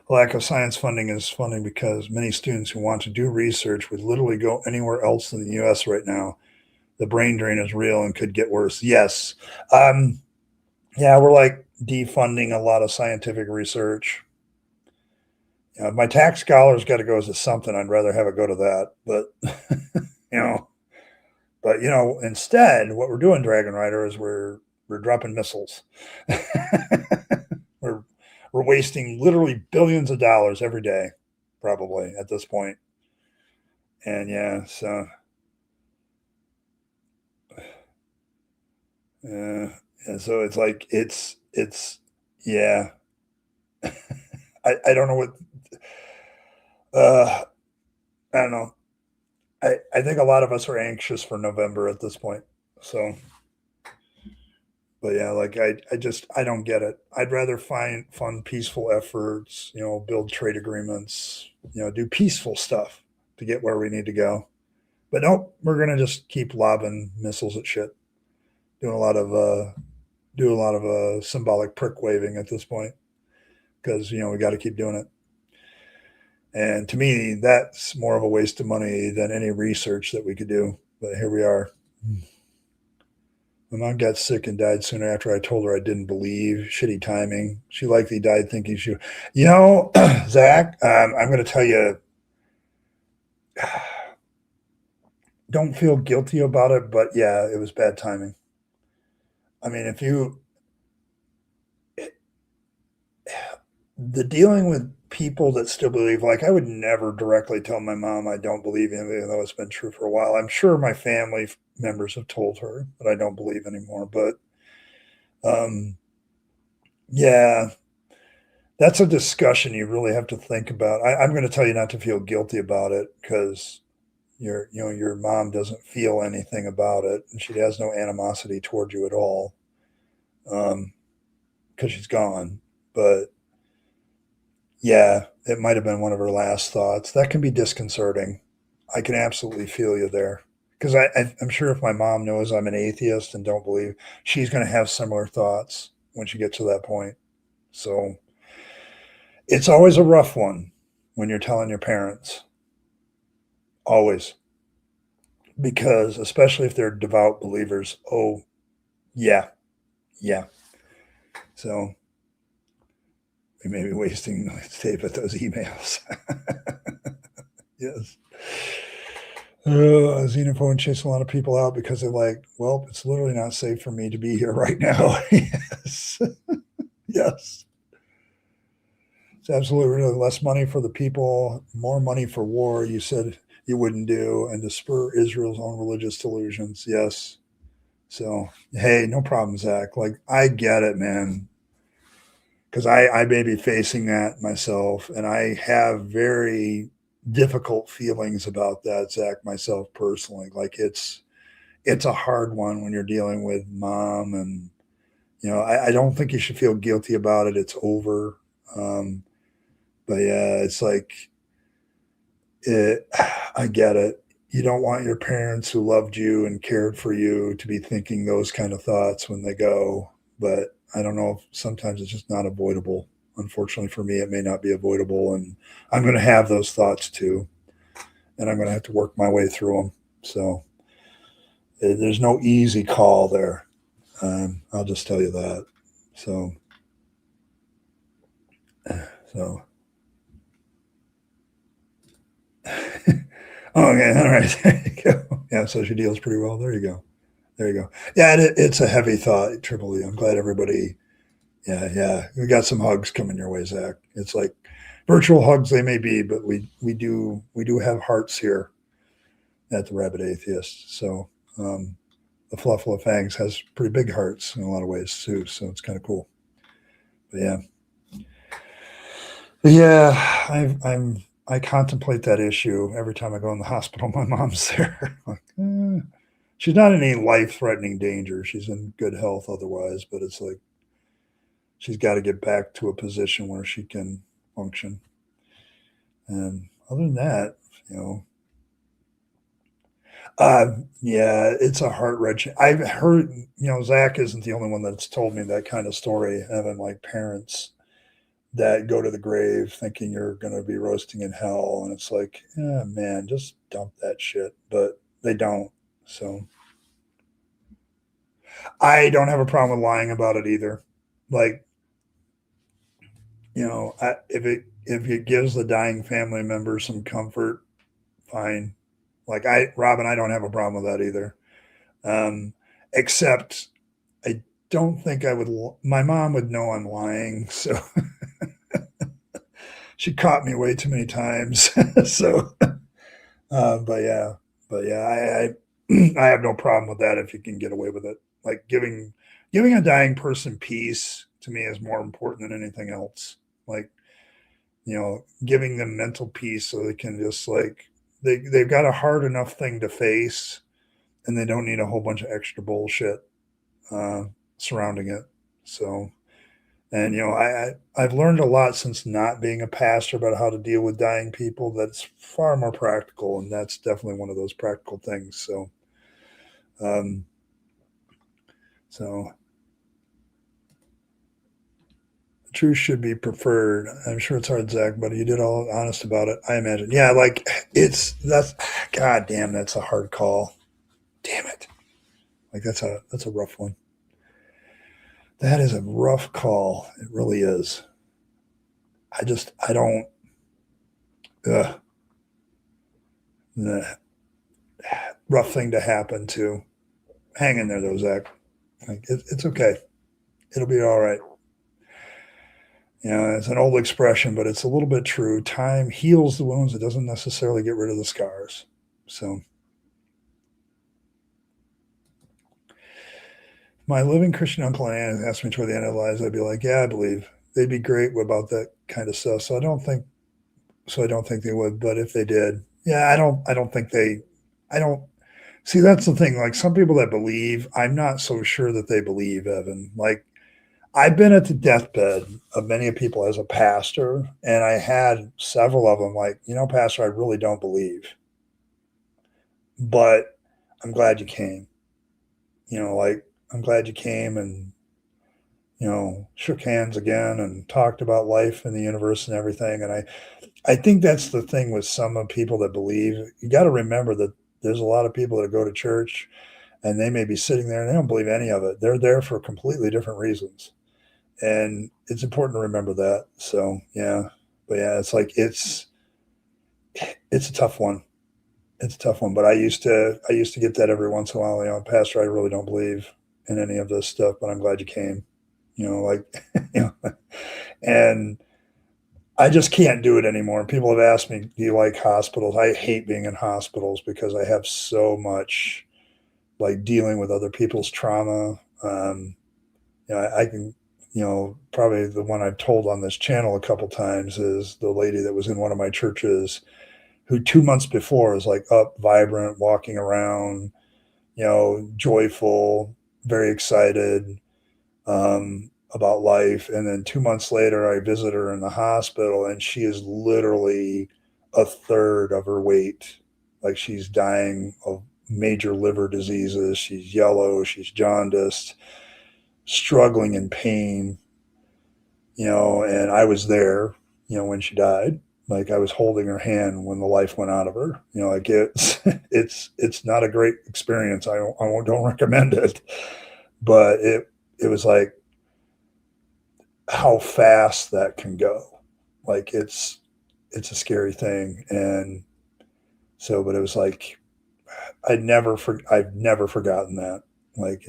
lack of science funding is funding because many students who want to do research would literally go anywhere else in the U.S. right now. The brain drain is real and could get worse. Yes. Um, yeah, we're like defunding a lot of scientific research. My tax dollars got to go to something. I'd rather have it go to that. But, you know, instead, what we're doing, Dragon Rider, is we're dropping missiles. we're we're wasting literally billions of dollars every day, probably at this point. And yeah, so and so it's like it's yeah. I don't know what uh I don't know. I think a lot of us are anxious for November at this point. So but yeah, like I don't get it. I'd rather find fun, peaceful efforts, build trade agreements, do peaceful stuff to get where we need to go. But nope, we're gonna just keep lobbing missiles at shit. Doing a lot of symbolic prick waving at this point because we got to keep doing it. And to me, that's more of a waste of money than any research that we could do. But here we are. My mom got sick and died soon after I told her I didn't believe. Shitty timing. She likely died thinking she, Zach, I'm going to tell you, don't feel guilty about it, but yeah, it was bad timing. I mean, the dealing with people that still believe, like I would never directly tell my mom I don't believe in it, even though it's been true for a while. I'm sure my family members have told her that I don't believe anymore, but yeah, that's a discussion you really have to think about. I'm going to tell you not to feel guilty about it because your mom doesn't feel anything about it, and she has no animosity toward you at all, because she's gone. But yeah, it might have been one of her last thoughts. That can be disconcerting. I can absolutely feel you there. Because I'm sure if my mom knows I'm an atheist and don't believe, she's going to have similar thoughts when she gets to that point. So it's always a rough one when you're telling your parents. Always. Because especially if they're devout believers, oh, yeah, yeah. So we may be wasting tape at those emails. Yes. Xenophone chased a lot of people out because they're like, well, it's literally not safe for me to be here right now. Yes. Yes. It's absolutely really less money for the people, more money for war. You said you wouldn't do, and to spur Israel's own religious delusions. Yes. So, hey, no problem, Zach. Like, I get it, man. Because I may be facing that myself, and I have very difficult feelings about that, Zach, myself personally. Like, it's a hard one when you're dealing with mom, and I don't think you should feel guilty about it. It's over. But yeah, it's like I get it. You don't want your parents who loved you and cared for you to be thinking those kind of thoughts when they go. But I don't know if sometimes it's just not avoidable. Unfortunately for me, it may not be avoidable. And I'm going to have those thoughts too. And I'm going to have to work my way through them. So there's no easy call there. I'll just tell you that. So, so. Okay, all right. There you go. Yeah, so she deals pretty well. There you go. There you go. Yeah, it's a heavy thought, Triple E. I'm glad everybody. Yeah, yeah. We got some hugs coming your way, Zach. It's like virtual hugs they may be, but we do have hearts here at the Rabyd Atheist. So the Fluffle of Fangs has pretty big hearts in a lot of ways too. So it's kind of cool. But yeah, I contemplate that issue every time I go in the hospital. My mom's there. Like, she's not in any life-threatening danger. She's in good health otherwise, but it's like she's got to get back to a position where she can function. And other than that, yeah, it's a heart wrenching. I've heard, Zach isn't the only one that's told me that kind of story, having like parents that go to the grave thinking you're going to be roasting in hell. And it's like, yeah, man, just dump that shit. But they don't. So I don't have a problem with lying about it either. Like, if it gives the dying family member some comfort, fine. Like Robin, I don't have a problem with that either. Except I don't think I would. My mom would know I'm lying, so she caught me way too many times. So, but yeah, I have no problem with that if you can get away with it. Like giving a dying person peace to me is more important than anything else. Like, giving them mental peace so they can just like they've got a hard enough thing to face, and they don't need a whole bunch of extra bullshit uh, surrounding it. So, and I've learned a lot since not being a pastor about how to deal with dying people. That's far more practical, and that's definitely one of those practical things. So, um, so the truth should be preferred. I'm sure it's hard, Zach, but you did all honest about it. I imagine. Yeah, like that's God damn, that's a hard call. Damn it. Like that's a rough one. That is a rough call. It really is. I don't. Ugh, nah, rough thing to happen to. Hang in there, though, Zach. Like it's okay. It'll be all right. It's an old expression, but it's a little bit true. Time heals the wounds; it doesn't necessarily get rid of the scars. So, my living Christian uncle and aunt asked me toward the end of their lives, I'd be like, "Yeah, I believe they'd be great about that kind of stuff." So I don't think they would. But if they did, yeah, I don't think they. I don't see. That's the thing. Like some people that believe, I'm not so sure that they believe, Evan. Like I've been at the deathbed of many people as a pastor, and I had several of them like, Pastor, I really don't believe, but I'm glad you came. Like I'm glad you came and shook hands again and talked about life and the universe and everything. And I think that's the thing with some of people that believe. You got to remember that there's a lot of people that go to church and they may be sitting there and they don't believe any of it. They're there for completely different reasons. And it's important to remember that. So yeah, but yeah, it's like it's a tough one. It's a tough one. But I used to get that every once in a while. Pastor, I really don't believe in any of this stuff, but I'm glad you came. Like and I just can't do it anymore. People have asked me, "Do you like hospitals?" I hate being in hospitals because I have so much like dealing with other people's trauma. I can probably the one I've told on this channel a couple times is the lady that was in one of my churches who 2 months before was like up, vibrant, walking around, joyful, very excited about life. And then 2 months later, I visit her in the hospital and she is literally a third of her weight. Like she's dying of major liver diseases. She's yellow, she's jaundiced, struggling in pain, and I was there, when she died. Like I was holding her hand when the life went out of her. Like it's not a great experience. Don't recommend it, but it was like how fast that can go. Like it's a scary thing, and so, but it was like I've never forgotten that. Like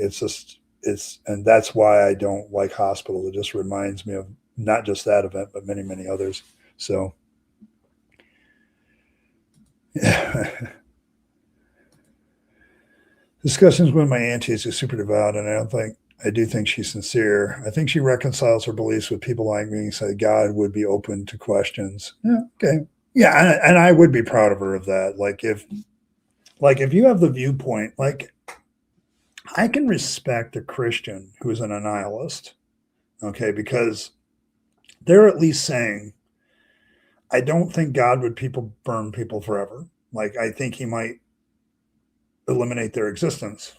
and that's why I don't like hospitals. It just reminds me of not just that event, but many, many others. So, yeah. Discussions with my auntie is super devout, and I do think she's sincere. I think she reconciles her beliefs with people like me, so God would be open to questions. Yeah, okay. Yeah, and I would be proud of her of that. Like if you have the viewpoint, like I can respect a Christian who's an nihilist, okay, because they're at least saying I don't think God would burn people forever. Like, I think he might eliminate their existence,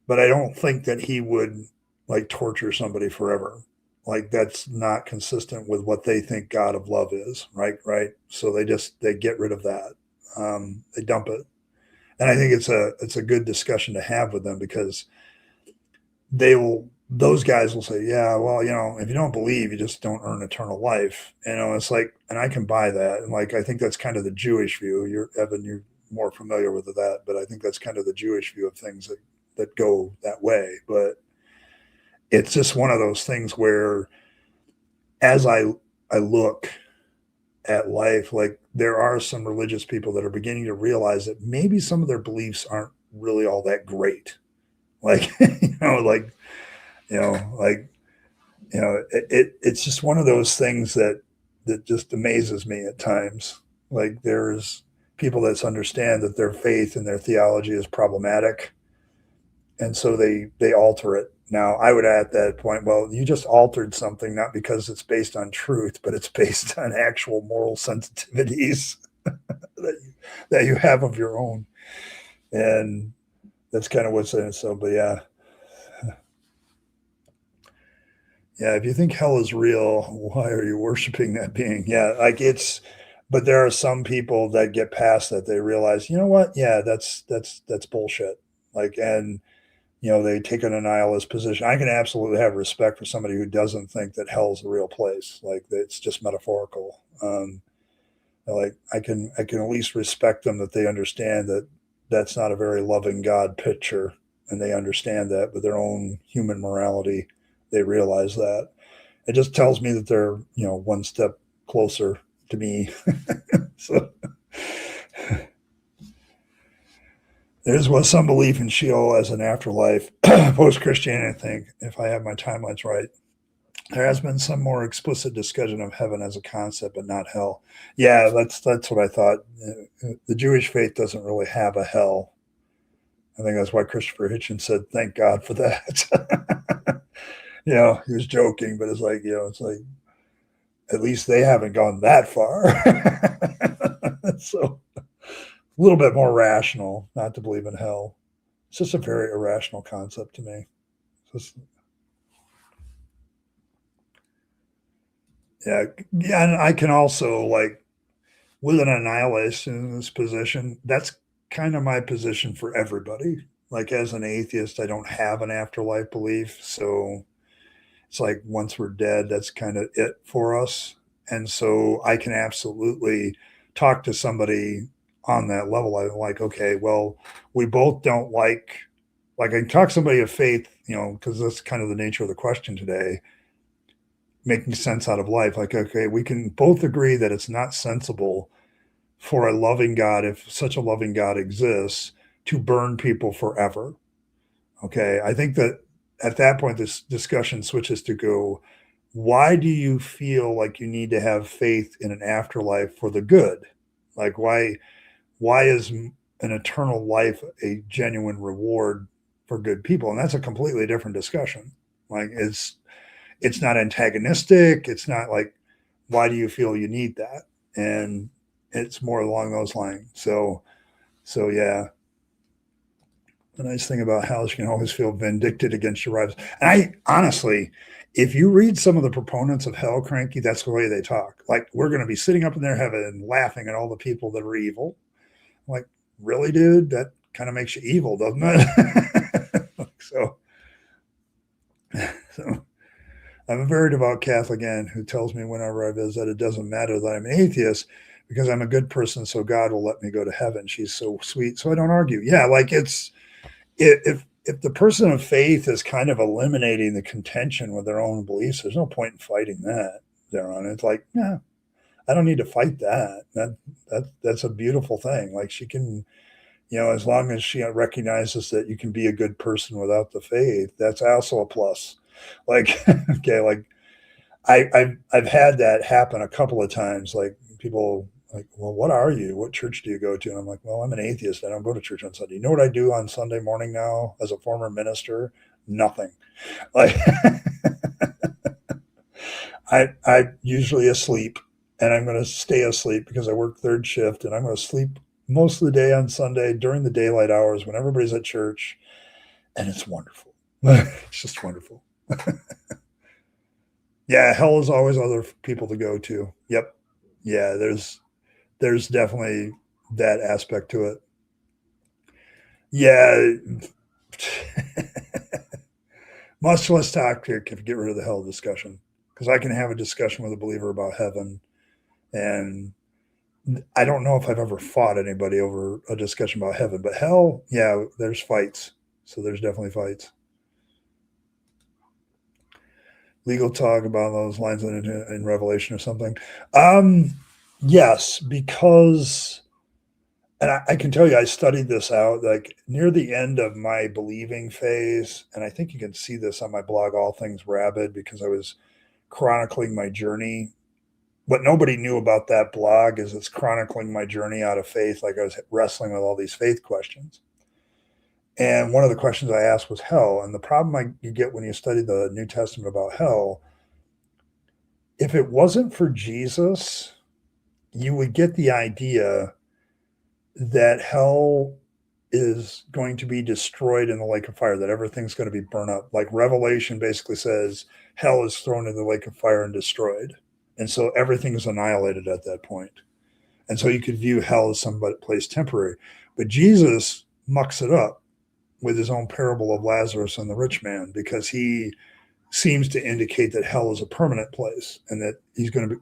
but I don't think that he would like torture somebody forever. Like, that's not consistent with what they think God of love is, right? Right. So they get rid of that. They dump it, and I think it's a good discussion to have with them, because those guys will say, yeah, well, if you don't believe, you just don't earn eternal life. It's like, and I can buy that. And like, I think that's kind of the Jewish view. You're more familiar with that, but I think that's kind of the Jewish view of things that go that way. But it's just one of those things where, as I look at life, like, there are some religious people that are beginning to realize that maybe some of their beliefs aren't really all that great. Like, like, like, it's just one of those things that just amazes me at times. Like, there's people that understand that their faith and their theology is problematic, and so they alter it. Now, I would add at that point, well, you just altered something not because it's based on truth, but it's based on actual moral sensitivities that you have of your own, and that's kind of what's in it. So, but yeah, yeah, if you think hell is real, why are you worshiping that being? Yeah, like, but there are some people that get past that. They realize, you know what? Yeah, that's bullshit. Like, and they take an nihilist position. I can absolutely have respect for somebody who doesn't think that hell's a real place. Like, it's just metaphorical. Like, I can at least respect them, that they understand that that's not a very loving God picture, and they understand that with their own human morality, they realize that. It just tells me that they're one step closer to me. So was some belief in Sheol as an afterlife. Post Christianity, I think, if I have my timelines right. There has been some more explicit discussion of heaven as a concept, but not hell. Yeah, that's what I thought. The Jewish faith doesn't really have a hell. I think that's why Christopher Hitchens said, "Thank God for that." He was joking, but it's like at least they haven't gone that far. So, a little bit more rational not to believe in hell. It's just a very irrational concept to me. Just, yeah, and I can also, like, with an annihilationist position, that's kind of my position for everybody. Like, as an atheist, I don't have an afterlife belief, so it's like, once we're dead, that's kind of it for us. And so I can absolutely talk to somebody on that level. I'm like, okay, well, we both don't like, I can talk to somebody of faith, because that's kind of the nature of the question today, making sense out of life. Like, okay, we can both agree that it's not sensible for a loving God, if such a loving God exists, to burn people forever. Okay. I think that at that point, this discussion switches to go, why do you feel like you need to have faith in an afterlife for the good? Like, why is an eternal life a genuine reward for good people? And that's a completely different discussion. Like, it's not antagonistic. It's not like, why do you feel you need that? And it's more along those lines. So yeah. The nice thing about hell is you can always feel vindictive against your rivals. And I honestly, if you read some of the proponents of hell, Cranky, that's the way they talk. Like, we're going to be sitting up in their heaven and laughing at all the people that are evil. I'm like, really, dude? That kind of makes you evil, doesn't it? so, so I'm a very devout Catholic aunt who tells me whenever I visit, it doesn't matter that I'm an atheist because I'm a good person, so God will let me go to heaven. She's so sweet, so I don't argue. Yeah, like, if the person of faith is kind of eliminating the contention with their own beliefs, there's no point in fighting that. There on it's like, yeah, I don't need to fight that. That's a beautiful thing. Like, she can, as long as she recognizes that you can be a good person without the faith, that's also a plus. Like, okay, like, I've had that happen a couple of times. Like, people like, well, what are you? What church do you go to? And I'm like, well, I'm an atheist. I don't go to church on Sunday. You know what I do on Sunday morning now as a former minister? Nothing. Like, I usually asleep. and I'm going to stay asleep because I work third shift, and I'm going to sleep most of the day on Sunday during the daylight hours when everybody's at church, and it's wonderful. It's just wonderful. Yeah, hell is always other people to go to. Yep. Yeah, there's definitely that aspect to it. Yeah. Much less toxic if you get rid of the hell discussion. Because I can have a discussion with a believer about heaven, and I don't know if I've ever fought anybody over a discussion about heaven, but hell, yeah, there's fights. So there's definitely fights. Legal talk about those lines in Revelation or something. Yes, because, and I can tell you, I studied this out like near the end of my believing phase, and I think you can see this on my blog, All Things Rabyd, because I was chronicling my journey. What nobody knew about that blog is it's chronicling my journey out of faith, like I was wrestling with all these faith questions. And one of the questions I asked was hell. And the problem you get when you study the New Testament about hell, if it wasn't for Jesus, you would get the idea that hell is going to be destroyed in the lake of fire, that everything's going to be burned up. Like Revelation basically says, hell is thrown in the lake of fire and destroyed. And so everything is annihilated at that point. And so you could view hell as some place temporary. But Jesus mucks it up with his own parable of Lazarus and the rich man, because he seems to indicate that hell is a permanent place and that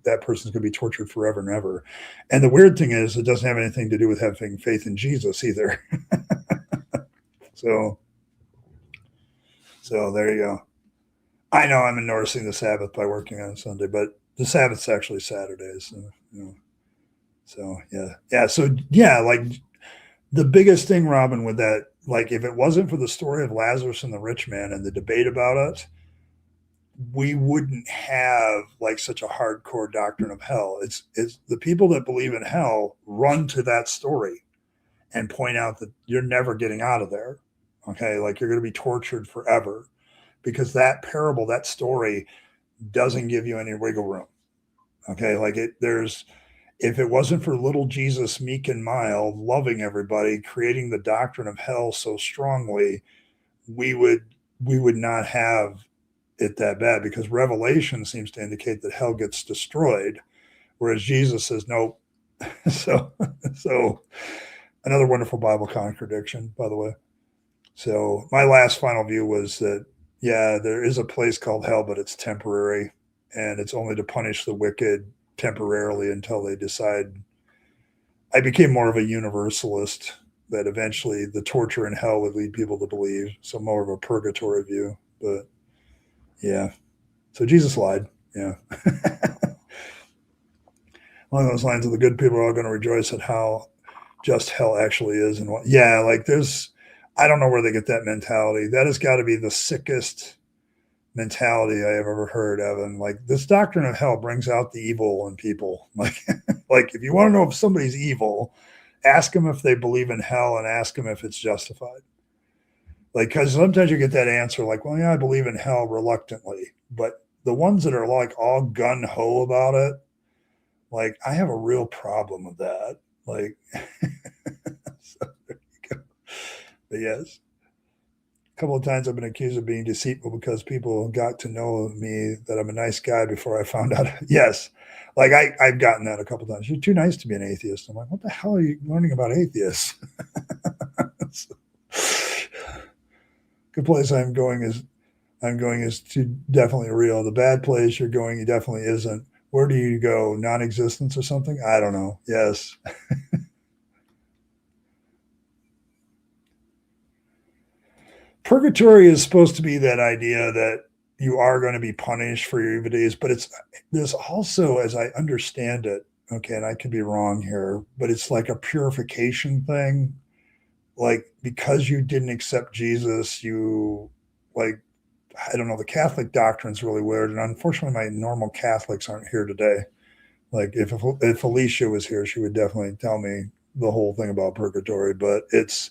that person's going to be tortured forever and ever. And the weird thing is, it doesn't have anything to do with having faith in Jesus either. So there you go. I know I'm endorsing the Sabbath by working on Sunday, but the Sabbath's actually Saturdays. So yeah. So yeah, like the biggest thing, Robin, with that, like if it wasn't for the story of Lazarus and the rich man and the debate about it, we wouldn't have like such a hardcore doctrine of hell. It's the people that believe in hell run to that story and point out that you're never getting out of there. Okay, like you're going to be tortured forever, because that parable, that story, doesn't give you any wiggle room. Okay, like if it wasn't for little Jesus, meek and mild, loving everybody, creating the doctrine of hell so strongly, we would not have it that bad, because Revelation seems to indicate that hell gets destroyed, whereas Jesus says nope. so another wonderful Bible contradiction, by the way. So my last final view was that, yeah, there is a place called hell, but it's temporary, and it's only to punish the wicked temporarily until they decide. I became more of a universalist, that eventually the torture in hell would lead people to believe. So more of a purgatory view. But yeah. So Jesus lied. Yeah. Along those lines, of the good people are all going to rejoice at how just hell actually is. And what, yeah, like I don't know where they get that mentality. That has got to be the sickest mentality I have ever heard, Evan. Like, this doctrine of hell brings out the evil in people. Like, like if you want to know if somebody's evil, ask them if they believe in hell and ask them if it's justified. Like, because sometimes you get that answer like, well, yeah, I believe in hell reluctantly. But the ones that are like all gun ho about it, like, I have a real problem with that. Like, so there you go. But yes, a couple of times I've been accused of being deceitful because people got to know me, that I'm a nice guy, before I found out. Yes. Like I've gotten that a couple of times. You're too nice to be an atheist. I'm like, what the hell are you learning about atheists? So, good place I'm going is to definitely real. The bad place you're going, it definitely isn't. Where do you go? Non-existence or something? I don't know. Yes. Purgatory is supposed to be that idea that you are going to be punished for your evil deeds, but there's also, as I understand it, okay, and I could be wrong here, but it's like a purification thing. Like, because you didn't accept Jesus, you, like, I don't know, the Catholic doctrine's really weird, and unfortunately my normal Catholics aren't here today. Like, if Alicia was here, she would definitely tell me the whole thing about purgatory, but it's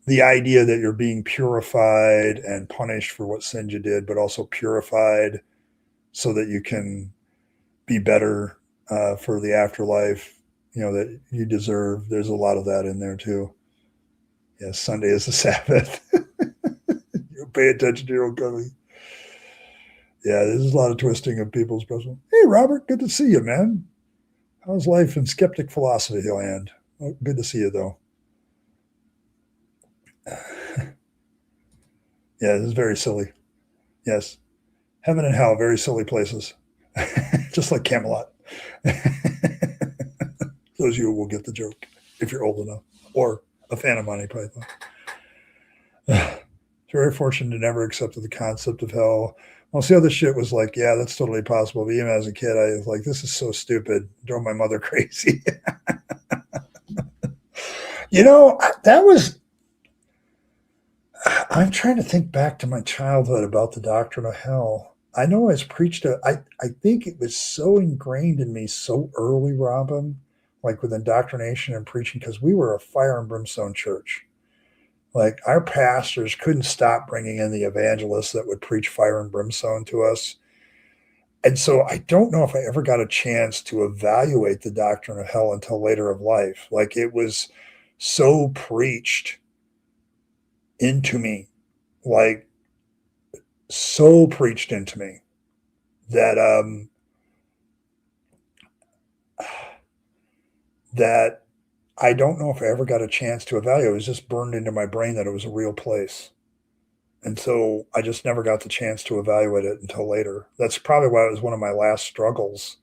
the idea that you're being purified and punished for what sins you did, but also purified so that you can be better. for the afterlife, that you deserve. There's a lot of that in there too. Yeah, Sunday is the Sabbath. You pay attention to your own company. Yeah, there's a lot of twisting of people's personal. Hey, Robert, good to see you, man. How's life in skeptic philosophy land? Well, good to see you, though. Yeah, this is very silly. Yes. Heaven and hell, very silly places. Just like Camelot. Those of you will get the joke if you're old enough, or a fan of Monty Python. Very fortunate to never accepted the concept of hell. Well, the other shit was like, yeah, that's totally possible. But even as a kid, I was like, this is so stupid. Drove my mother crazy. That was. I'm trying to think back to my childhood about the doctrine of hell. I know I was preached to. I think it was so ingrained in me so early, Robin, like with indoctrination and preaching, because we were a fire and brimstone church. Like our pastors couldn't stop bringing in the evangelists that would preach fire and brimstone to us. And so I don't know if I ever got a chance to evaluate the doctrine of hell until later of life. Like it was so preached into me, like so preached into me that that I don't know if I ever got a chance to evaluate. It was just burned into my brain that it was a real place. And so I just never got the chance to evaluate it until later. That's probably why it was one of my last struggles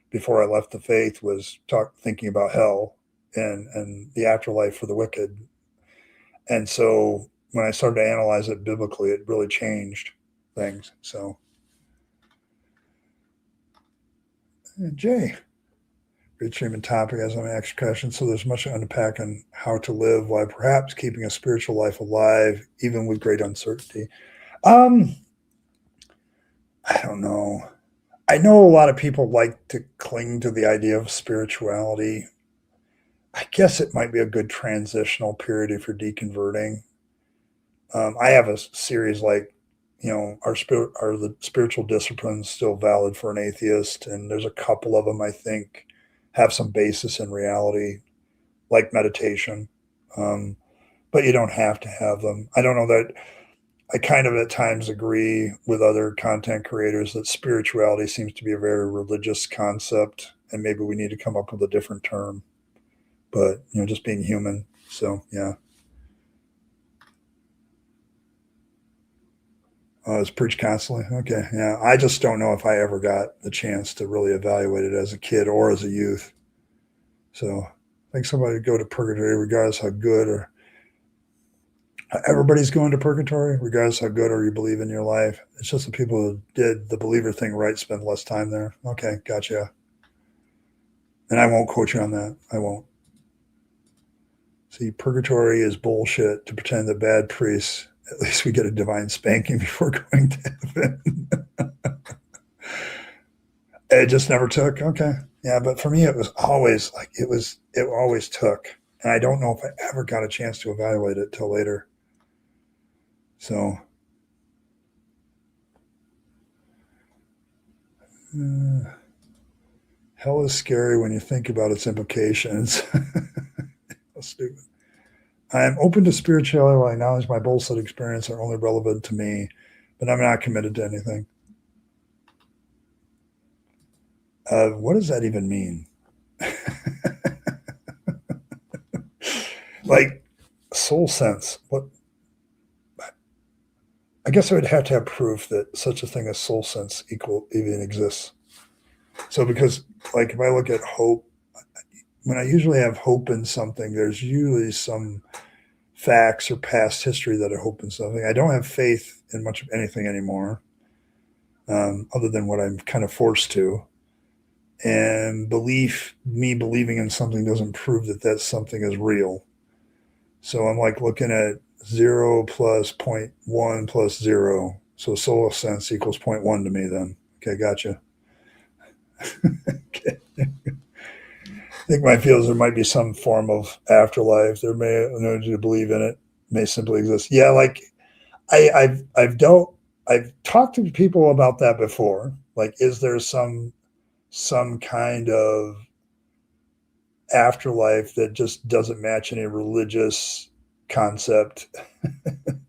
before I left the faith was thinking about hell and the afterlife for the wicked. And so when I started to analyze it biblically, it really changed things. So, Jay, great streaming topic as I'm asking questions. So there's much to unpack on how to live while perhaps keeping a spiritual life alive, even with great uncertainty. I don't know. I know a lot of people like to cling to the idea of spirituality. I guess it might be a good transitional period if you're deconverting. I have a series like, are the spiritual disciplines still valid for an atheist? And there's a couple of them I think have some basis in reality, like meditation. But you don't have to have them. I don't know that I kind of at times agree with other content creators that spirituality seems to be a very religious concept, and maybe we need to come up with a different term. But just being human. So yeah. It's preached constantly. Okay, yeah. I just don't know if I ever got the chance to really evaluate it as a kid or as a youth. So I think somebody would go to purgatory regardless how good or everybody's going to purgatory regardless how good or you believe in your life. It's just the people who did the believer thing right spend less time there. Okay, gotcha. And I won't quote you on that. I won't. See, purgatory is bullshit to pretend that bad priests, at least we get a divine spanking before going to heaven. It just never took. Okay. Yeah, but for me, it was always like it always took. And I don't know if I ever got a chance to evaluate it till later. So, hell is scary when you think about its implications. How stupid. I am open to spirituality while I acknowledge my bullshit experience are only relevant to me, but I'm not committed to anything. What does that even mean? Like soul sense. What? I guess I would have to have proof that such a thing as soul sense even exists. So because like if I look at hope, when I usually have hope in something, there's usually some facts or past history that I hope in something. I don't have faith in much of anything anymore, other than what I'm kind of forced to. And me believing in something doesn't prove that something is real. So I'm like looking at 0 plus 0.1 plus 0. So soul sense equals 0.1 to me then. Okay, gotcha. Okay. I think my feels there might be some form of afterlife. There may no need to believe in it. May simply exist. Yeah, like I've talked to people about that before. Like, is there some some kind of afterlife that just doesn't match any religious concept.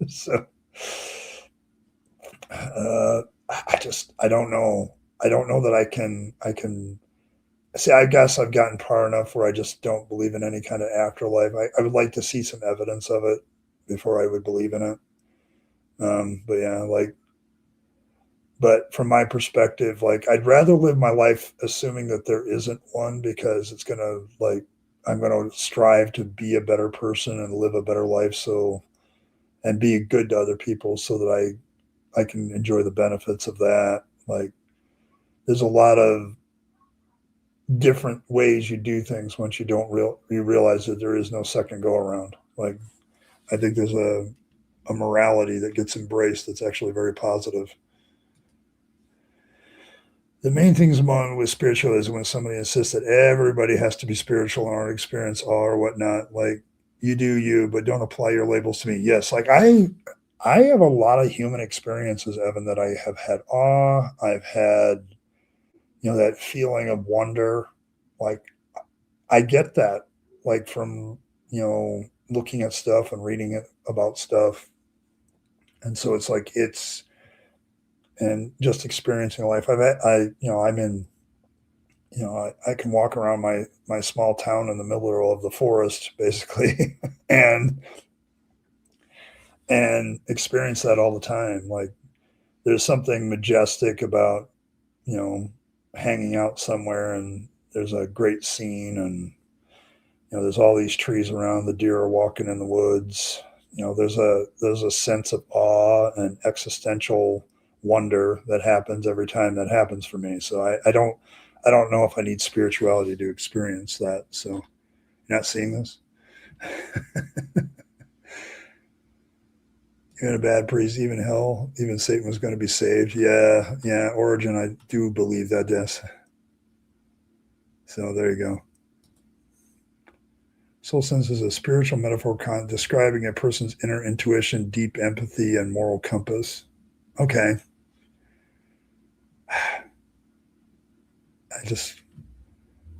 So I don't know. I don't know that I can see. I guess I've gotten far enough where I just don't believe in any kind of afterlife. I would like to see some evidence of it before I would believe in it. But yeah, like, but from my perspective, like, I'd rather live my life assuming that there isn't one, because it's gonna, like, I'm gonna strive to be a better person and live a better life, so, and be good to other people so that I can enjoy the benefits of that. Like, there's a lot of different ways you do things once you realize that there is no second go around. Like, I think there's a morality that gets embraced that's actually very positive. The main things among with spiritualism when somebody insists that everybody has to be spiritual in our experience or whatnot. Like, you do you, but don't apply your labels to me. Yes, like I have a lot of human experiences, Evan, that I have had awe. I've had, that feeling of wonder. Like, I get that, like, from, looking at stuff and reading it about stuff. And so it's like, and just experiencing life. I'm in, I can walk around my small town in the middle of the forest, basically, and experience that all the time. Like, there's something majestic about, you know, hanging out somewhere and there's a great scene, and there's all these trees around, the deer are walking in the woods. There's a sense of awe and existential wonder that happens every time that happens for me. So I don't know if I need spirituality to experience that. So, you're not seeing this? Even a bad priest, even hell, even Satan was going to be saved. Yeah, yeah. Origin, I do believe that. Yes. So there you go. Soul sense is a spiritual metaphor describing a person's inner intuition, deep empathy, and moral compass. Okay.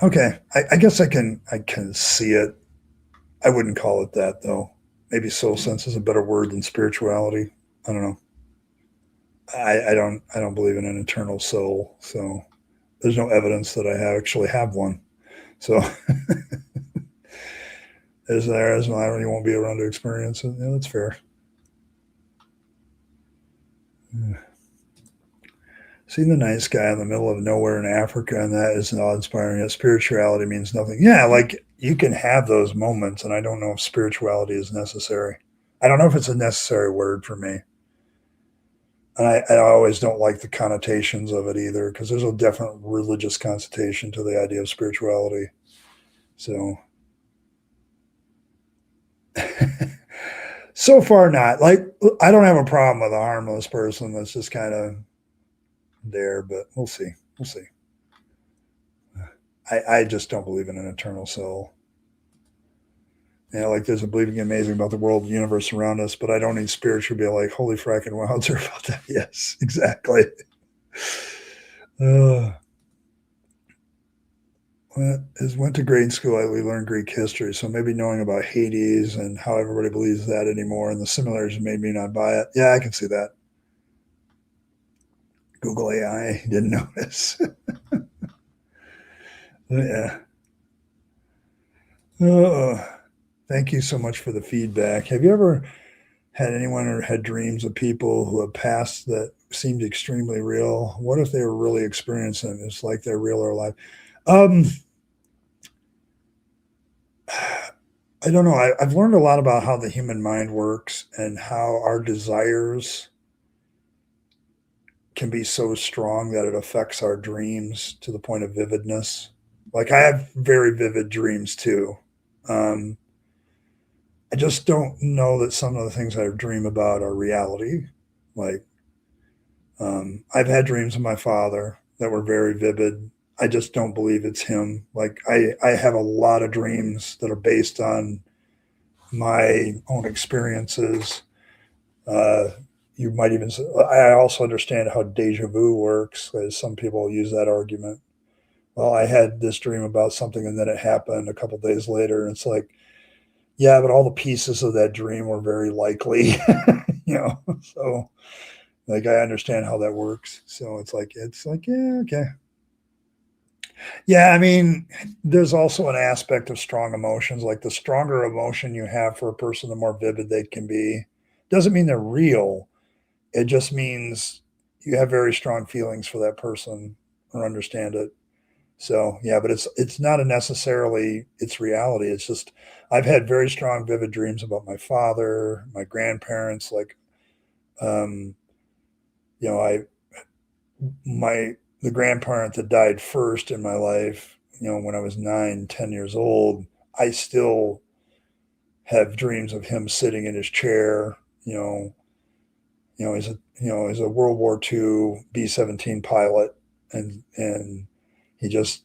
Okay. I guess I can see it. I wouldn't call it that though. Maybe soul sense is a better word than spirituality. I don't know. I don't believe in an eternal soul, so there's no evidence that I actually have one. So as there is, I really won't be around to experience it. Yeah, that's fair. Seeing the nice guy in the middle of nowhere in Africa, and that is awe inspiring. Yet spirituality means nothing. Yeah, like, you can have those moments, and I don't know if spirituality is necessary. I don't know if it's a necessary word for me. And I always don't like the connotations of it either, because there's a definite religious connotation to the idea of spirituality. So, so far, not. Like, I don't have a problem with a harmless person that's just kind of there, but we'll see. We'll see. I just don't believe in an eternal soul. Like, there's a believing amazing about the world, the universe around us, but I don't need spiritual to be like, holy fracking wowzer about that. Yes, exactly. Went to grade school. We learned Greek history, so maybe knowing about Hades and how everybody believes that anymore, and the similarities made me not buy it. Yeah, I can see that. Google AI didn't notice. Yeah. Thank you so much for the feedback. Have you ever had anyone or had dreams of people who have passed that seemed extremely real? What if they were really experiencing it? It's like they're real or alive. Um, I don't know. I've learned a lot about how the human mind works and how our desires can be so strong that it affects our dreams to the point of vividness. Like, I have very vivid dreams too. Um, I just don't know that some of the things I dream about are reality. Like, I've had dreams of my father that were very vivid. I just don't believe it's him. Like, I have a lot of dreams that are based on my own experiences. Uh, you might even. I also understand how deja vu works, as some people use that argument. well, I had this dream about something and then it happened a couple days later. And it's like, yeah, but all the pieces of that dream were very likely, you know. So like I understand how that works. So it's like, yeah, okay. Yeah, I mean, there's also an aspect of strong emotions. Like the stronger emotion you have for a person, the more vivid they can be. Doesn't mean they're real. It just means you have very strong feelings for that person or understand it. So yeah, but it's not a necessarily it's reality. It's just I've had very strong, vivid dreams about my father, my grandparents. Like, um, you know, I my the grandparent that died first in my life. You know, when I was 9, 10 years old, I still have dreams of him sitting in his chair. He's a World War II B-17 pilot, and he just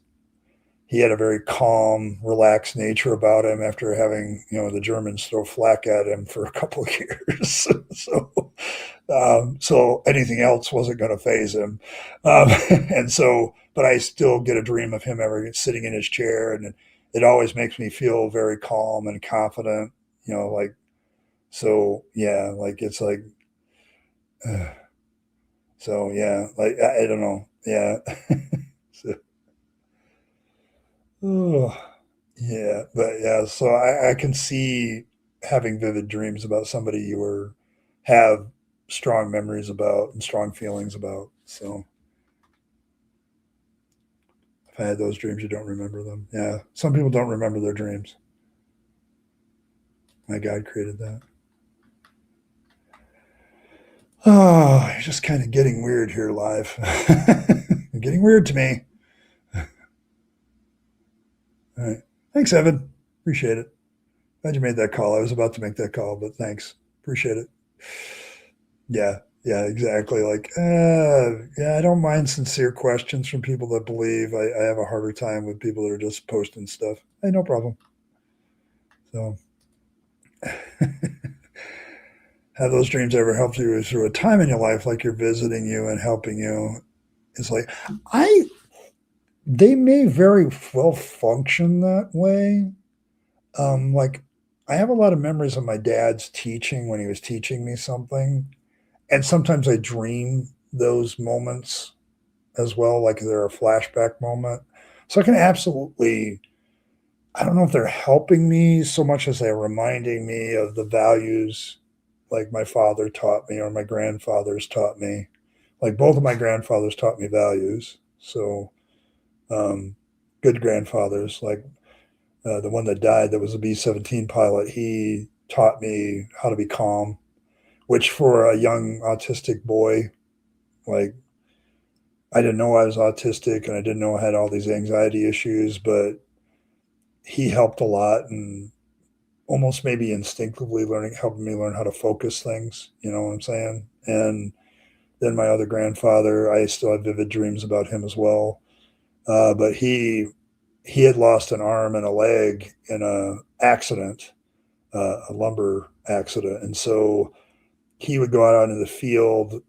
he had a very calm, relaxed nature about him after having, the Germans throw flak at him for a couple of years. So anything else wasn't going to phase him. And so, but I still get a dream of him ever sitting in his chair, and it always makes me feel very calm and confident. Like so, yeah, like it's like, uh, so yeah, like I don't know, yeah. So, oh. Yeah, but yeah, so I can see having vivid dreams about somebody you were have strong memories about and strong feelings about. So if I had those dreams, you don't remember them. Yeah, some people don't remember their dreams. My God created that. Oh, you're just kind of getting weird here live. You're getting weird to me. All right. Thanks, Evan. Appreciate it. Glad you made that call. I was about to make that call, but thanks. Appreciate it. Yeah, yeah, exactly. Like, yeah, I don't mind sincere questions from people that believe. I have a harder time with people that are just posting stuff. Hey, no problem. So, have those dreams ever helped you through a time in your life, like you're visiting you and helping you? It's like, I, they may very well function that way. Like, I have a lot of memories of my dad's teaching when he was teaching me something. And sometimes I dream those moments as well, like they're a flashback moment. So I can absolutely, I don't know if they're helping me so much as they're reminding me of the values like my father taught me or my grandfathers taught me. Like both of my grandfathers taught me values. So, um, good grandfathers, like the one that died that was a B-17 pilot, he taught me how to be calm, which for a young autistic boy, like I didn't know I was autistic and I didn't know I had all these anxiety issues, but he helped a lot and almost maybe instinctively helping me learn how to focus things. You know what I'm saying? And then my other grandfather, I still have vivid dreams about him as well. But he had lost an arm and a leg in a accident, a lumber accident, and so he would go out into the field,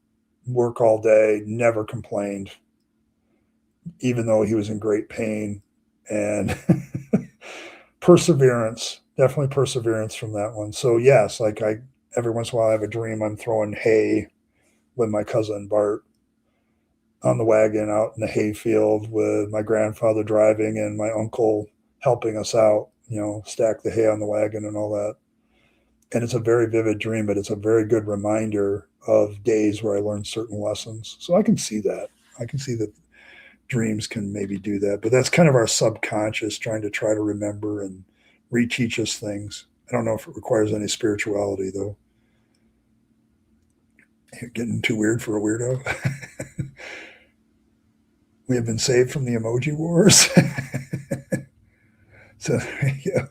work all day, never complained, even though he was in great pain, and perseverance, definitely perseverance from that one. So yes, like I every once in a while I have a dream I'm throwing hay with my cousin Bart on the wagon out in the hay field with my grandfather driving and my uncle helping us out, stack the hay on the wagon and all that. And it's a very vivid dream, but it's a very good reminder of days where I learned certain lessons. So I can see that. I can see that dreams can maybe do that, but that's kind of our subconscious try to remember and reteach us things. I don't know if it requires any spirituality though. You're getting too weird for a weirdo. We have been saved from the emoji wars. So there you go.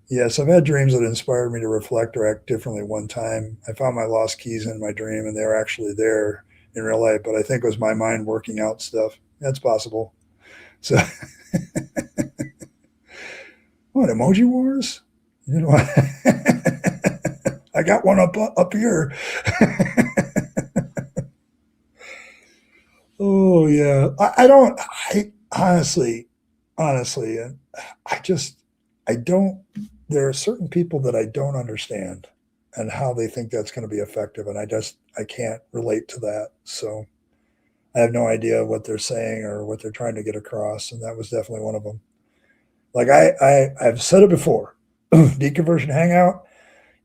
Yes, I've had dreams that inspired me to reflect or act differently one time. I found my lost keys in my dream and they were actually there in real life, but I think it was my mind working out stuff. That's possible. So, what, emoji wars? You know, I got one up here. Oh yeah, I don't. honestly, honestly, and I just, I don't, there are certain people that I don't understand and how they think that's going to be effective. And I can't relate to that. So I have no idea what they're saying or what they're trying to get across. And that was definitely one of them. Like I've said it before, Deconversion Hangout.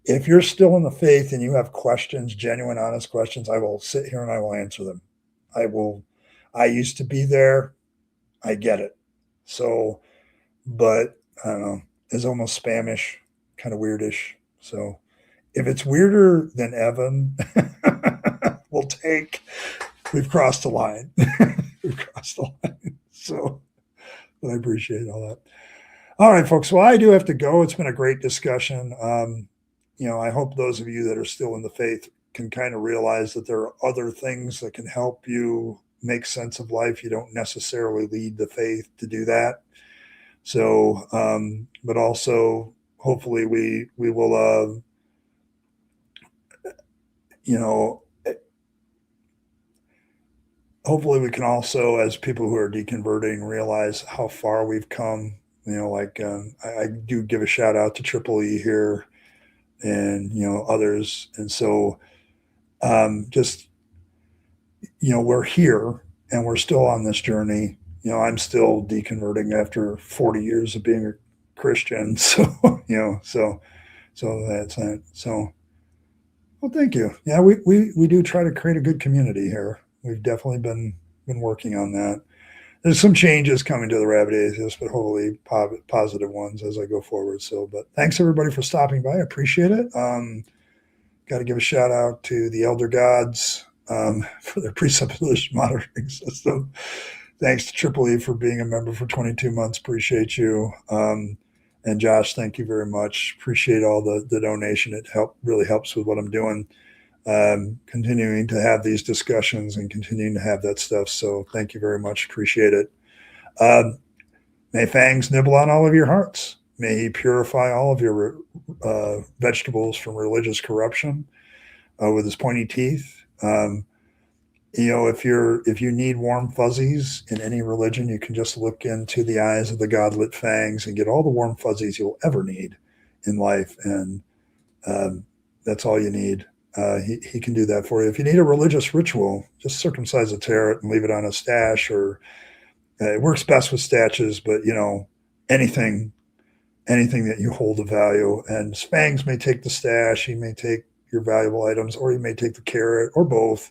If you're still in the faith and you have questions, genuine, honest questions, I will sit here and I will answer them. I will. I used to be there. I get it. So, but I don't know. It's almost spamish, kind of weirdish. So, if it's weirder than Evan, we'll take. We've crossed the line. We've crossed the line. So, but I appreciate all that. All right, folks. Well, I do have to go. It's been a great discussion. I hope those of you that are still in the faith can kind of realize that there are other things that can help you make sense of life. You don't necessarily need the faith to do that. So, but also, hopefully, we will, you know, hopefully we can also, as people who are deconverting, realize how far we've come. Like I do give a shout out to Triple E here, and others, and so just we're here and we're still on this journey. I'm still deconverting after 40 years of being a Christian. So, so that's it. So, well, thank you. Yeah, we do try to create a good community here. We've definitely been working on that. There's some changes coming to the Rabyd Atheist, but hopefully positive ones as I go forward. So, but thanks everybody for stopping by. I appreciate it. Got to give a shout out to the Elder Gods for their presupposition monitoring system. Thanks to Triple E for being a member for 22 months. Appreciate you. And Josh, thank you very much. Appreciate all the donation. It really helps with what I'm doing. Continuing to have these discussions and continuing to have that stuff. So thank you very much. Appreciate it. May Fangs nibble on all of your hearts. May he purify all of your vegetables from religious corruption with his pointy teeth. If you need warm fuzzies in any religion, you can just look into the eyes of the godlit Fangs and get all the warm fuzzies you'll ever need in life, and that's all you need. He can do that for you. If you need a religious ritual, just circumcise a carrot and leave it on a stash, or it works best with stashes, but anything that you hold of value. And Fangs may take the stash, he may take your valuable items, or he may take the carrot, or both.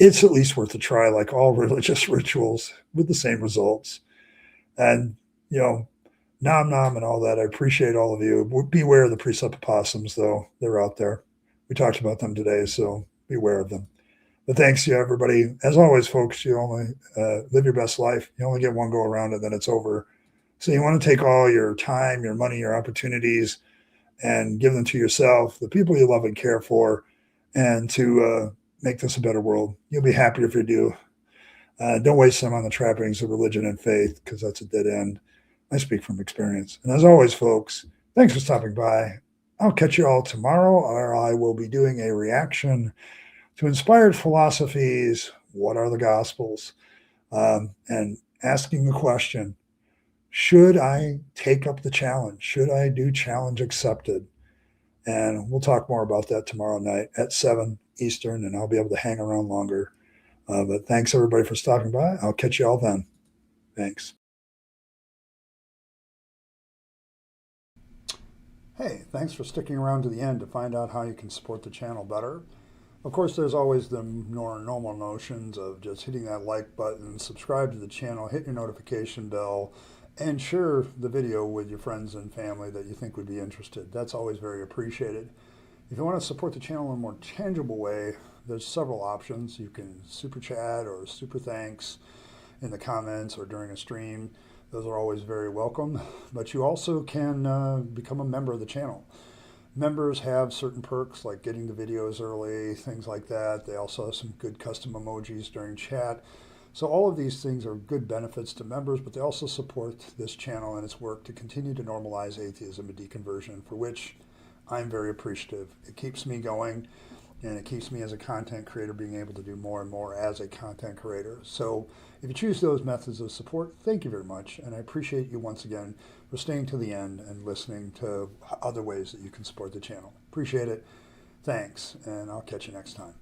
It's at least worth a try, like all religious rituals, with the same results. And nom nom and all that. I appreciate all of you. Beware of the presupopossums, though. They're out there. We talked about them today, so beware of them. But thanks to everybody. As always, folks, you only live your best life. You only get one go around, and then it's over. So you want to take all your time, your money, your opportunities, and give them to yourself, the people you love and care for, and to make this a better world. You'll be happier if you do. Don't waste them on the trappings of religion and faith, because that's a dead end. I speak from experience. And as always, folks, thanks for stopping by. I'll catch you all tomorrow, or I will be doing a reaction to Inspired Philosophies, What Are the Gospels? And asking the question, should I take up the challenge? Should I do challenge accepted? And we'll talk more about that tomorrow night at 7 Eastern, and I'll be able to hang around longer. But thanks, everybody, for stopping by. I'll catch you all then. Thanks. Hey, thanks for sticking around to the end to find out how you can support the channel better. Of course, there's always the more normal notions of just hitting that like button, subscribe to the channel, hit your notification bell, and share the video with your friends and family that you think would be interested. That's always very appreciated. If you want to support the channel in a more tangible way, there's several options. You can super chat or super thanks in the comments or during a stream. Those are always very welcome. But you also can become a member of the channel. Members have certain perks like getting the videos early, things like that. They also have some good custom emojis during chat. So all of these things are good benefits to members, but they also support this channel and its work to continue to normalize atheism and deconversion, for which I'm very appreciative. It keeps me going. and it keeps me as a content creator being able to do more and more as a content creator. So if you choose those methods of support, thank you very much. And I appreciate you once again for staying to the end and listening to other ways that you can support the channel. Appreciate it. Thanks, and I'll catch you next time.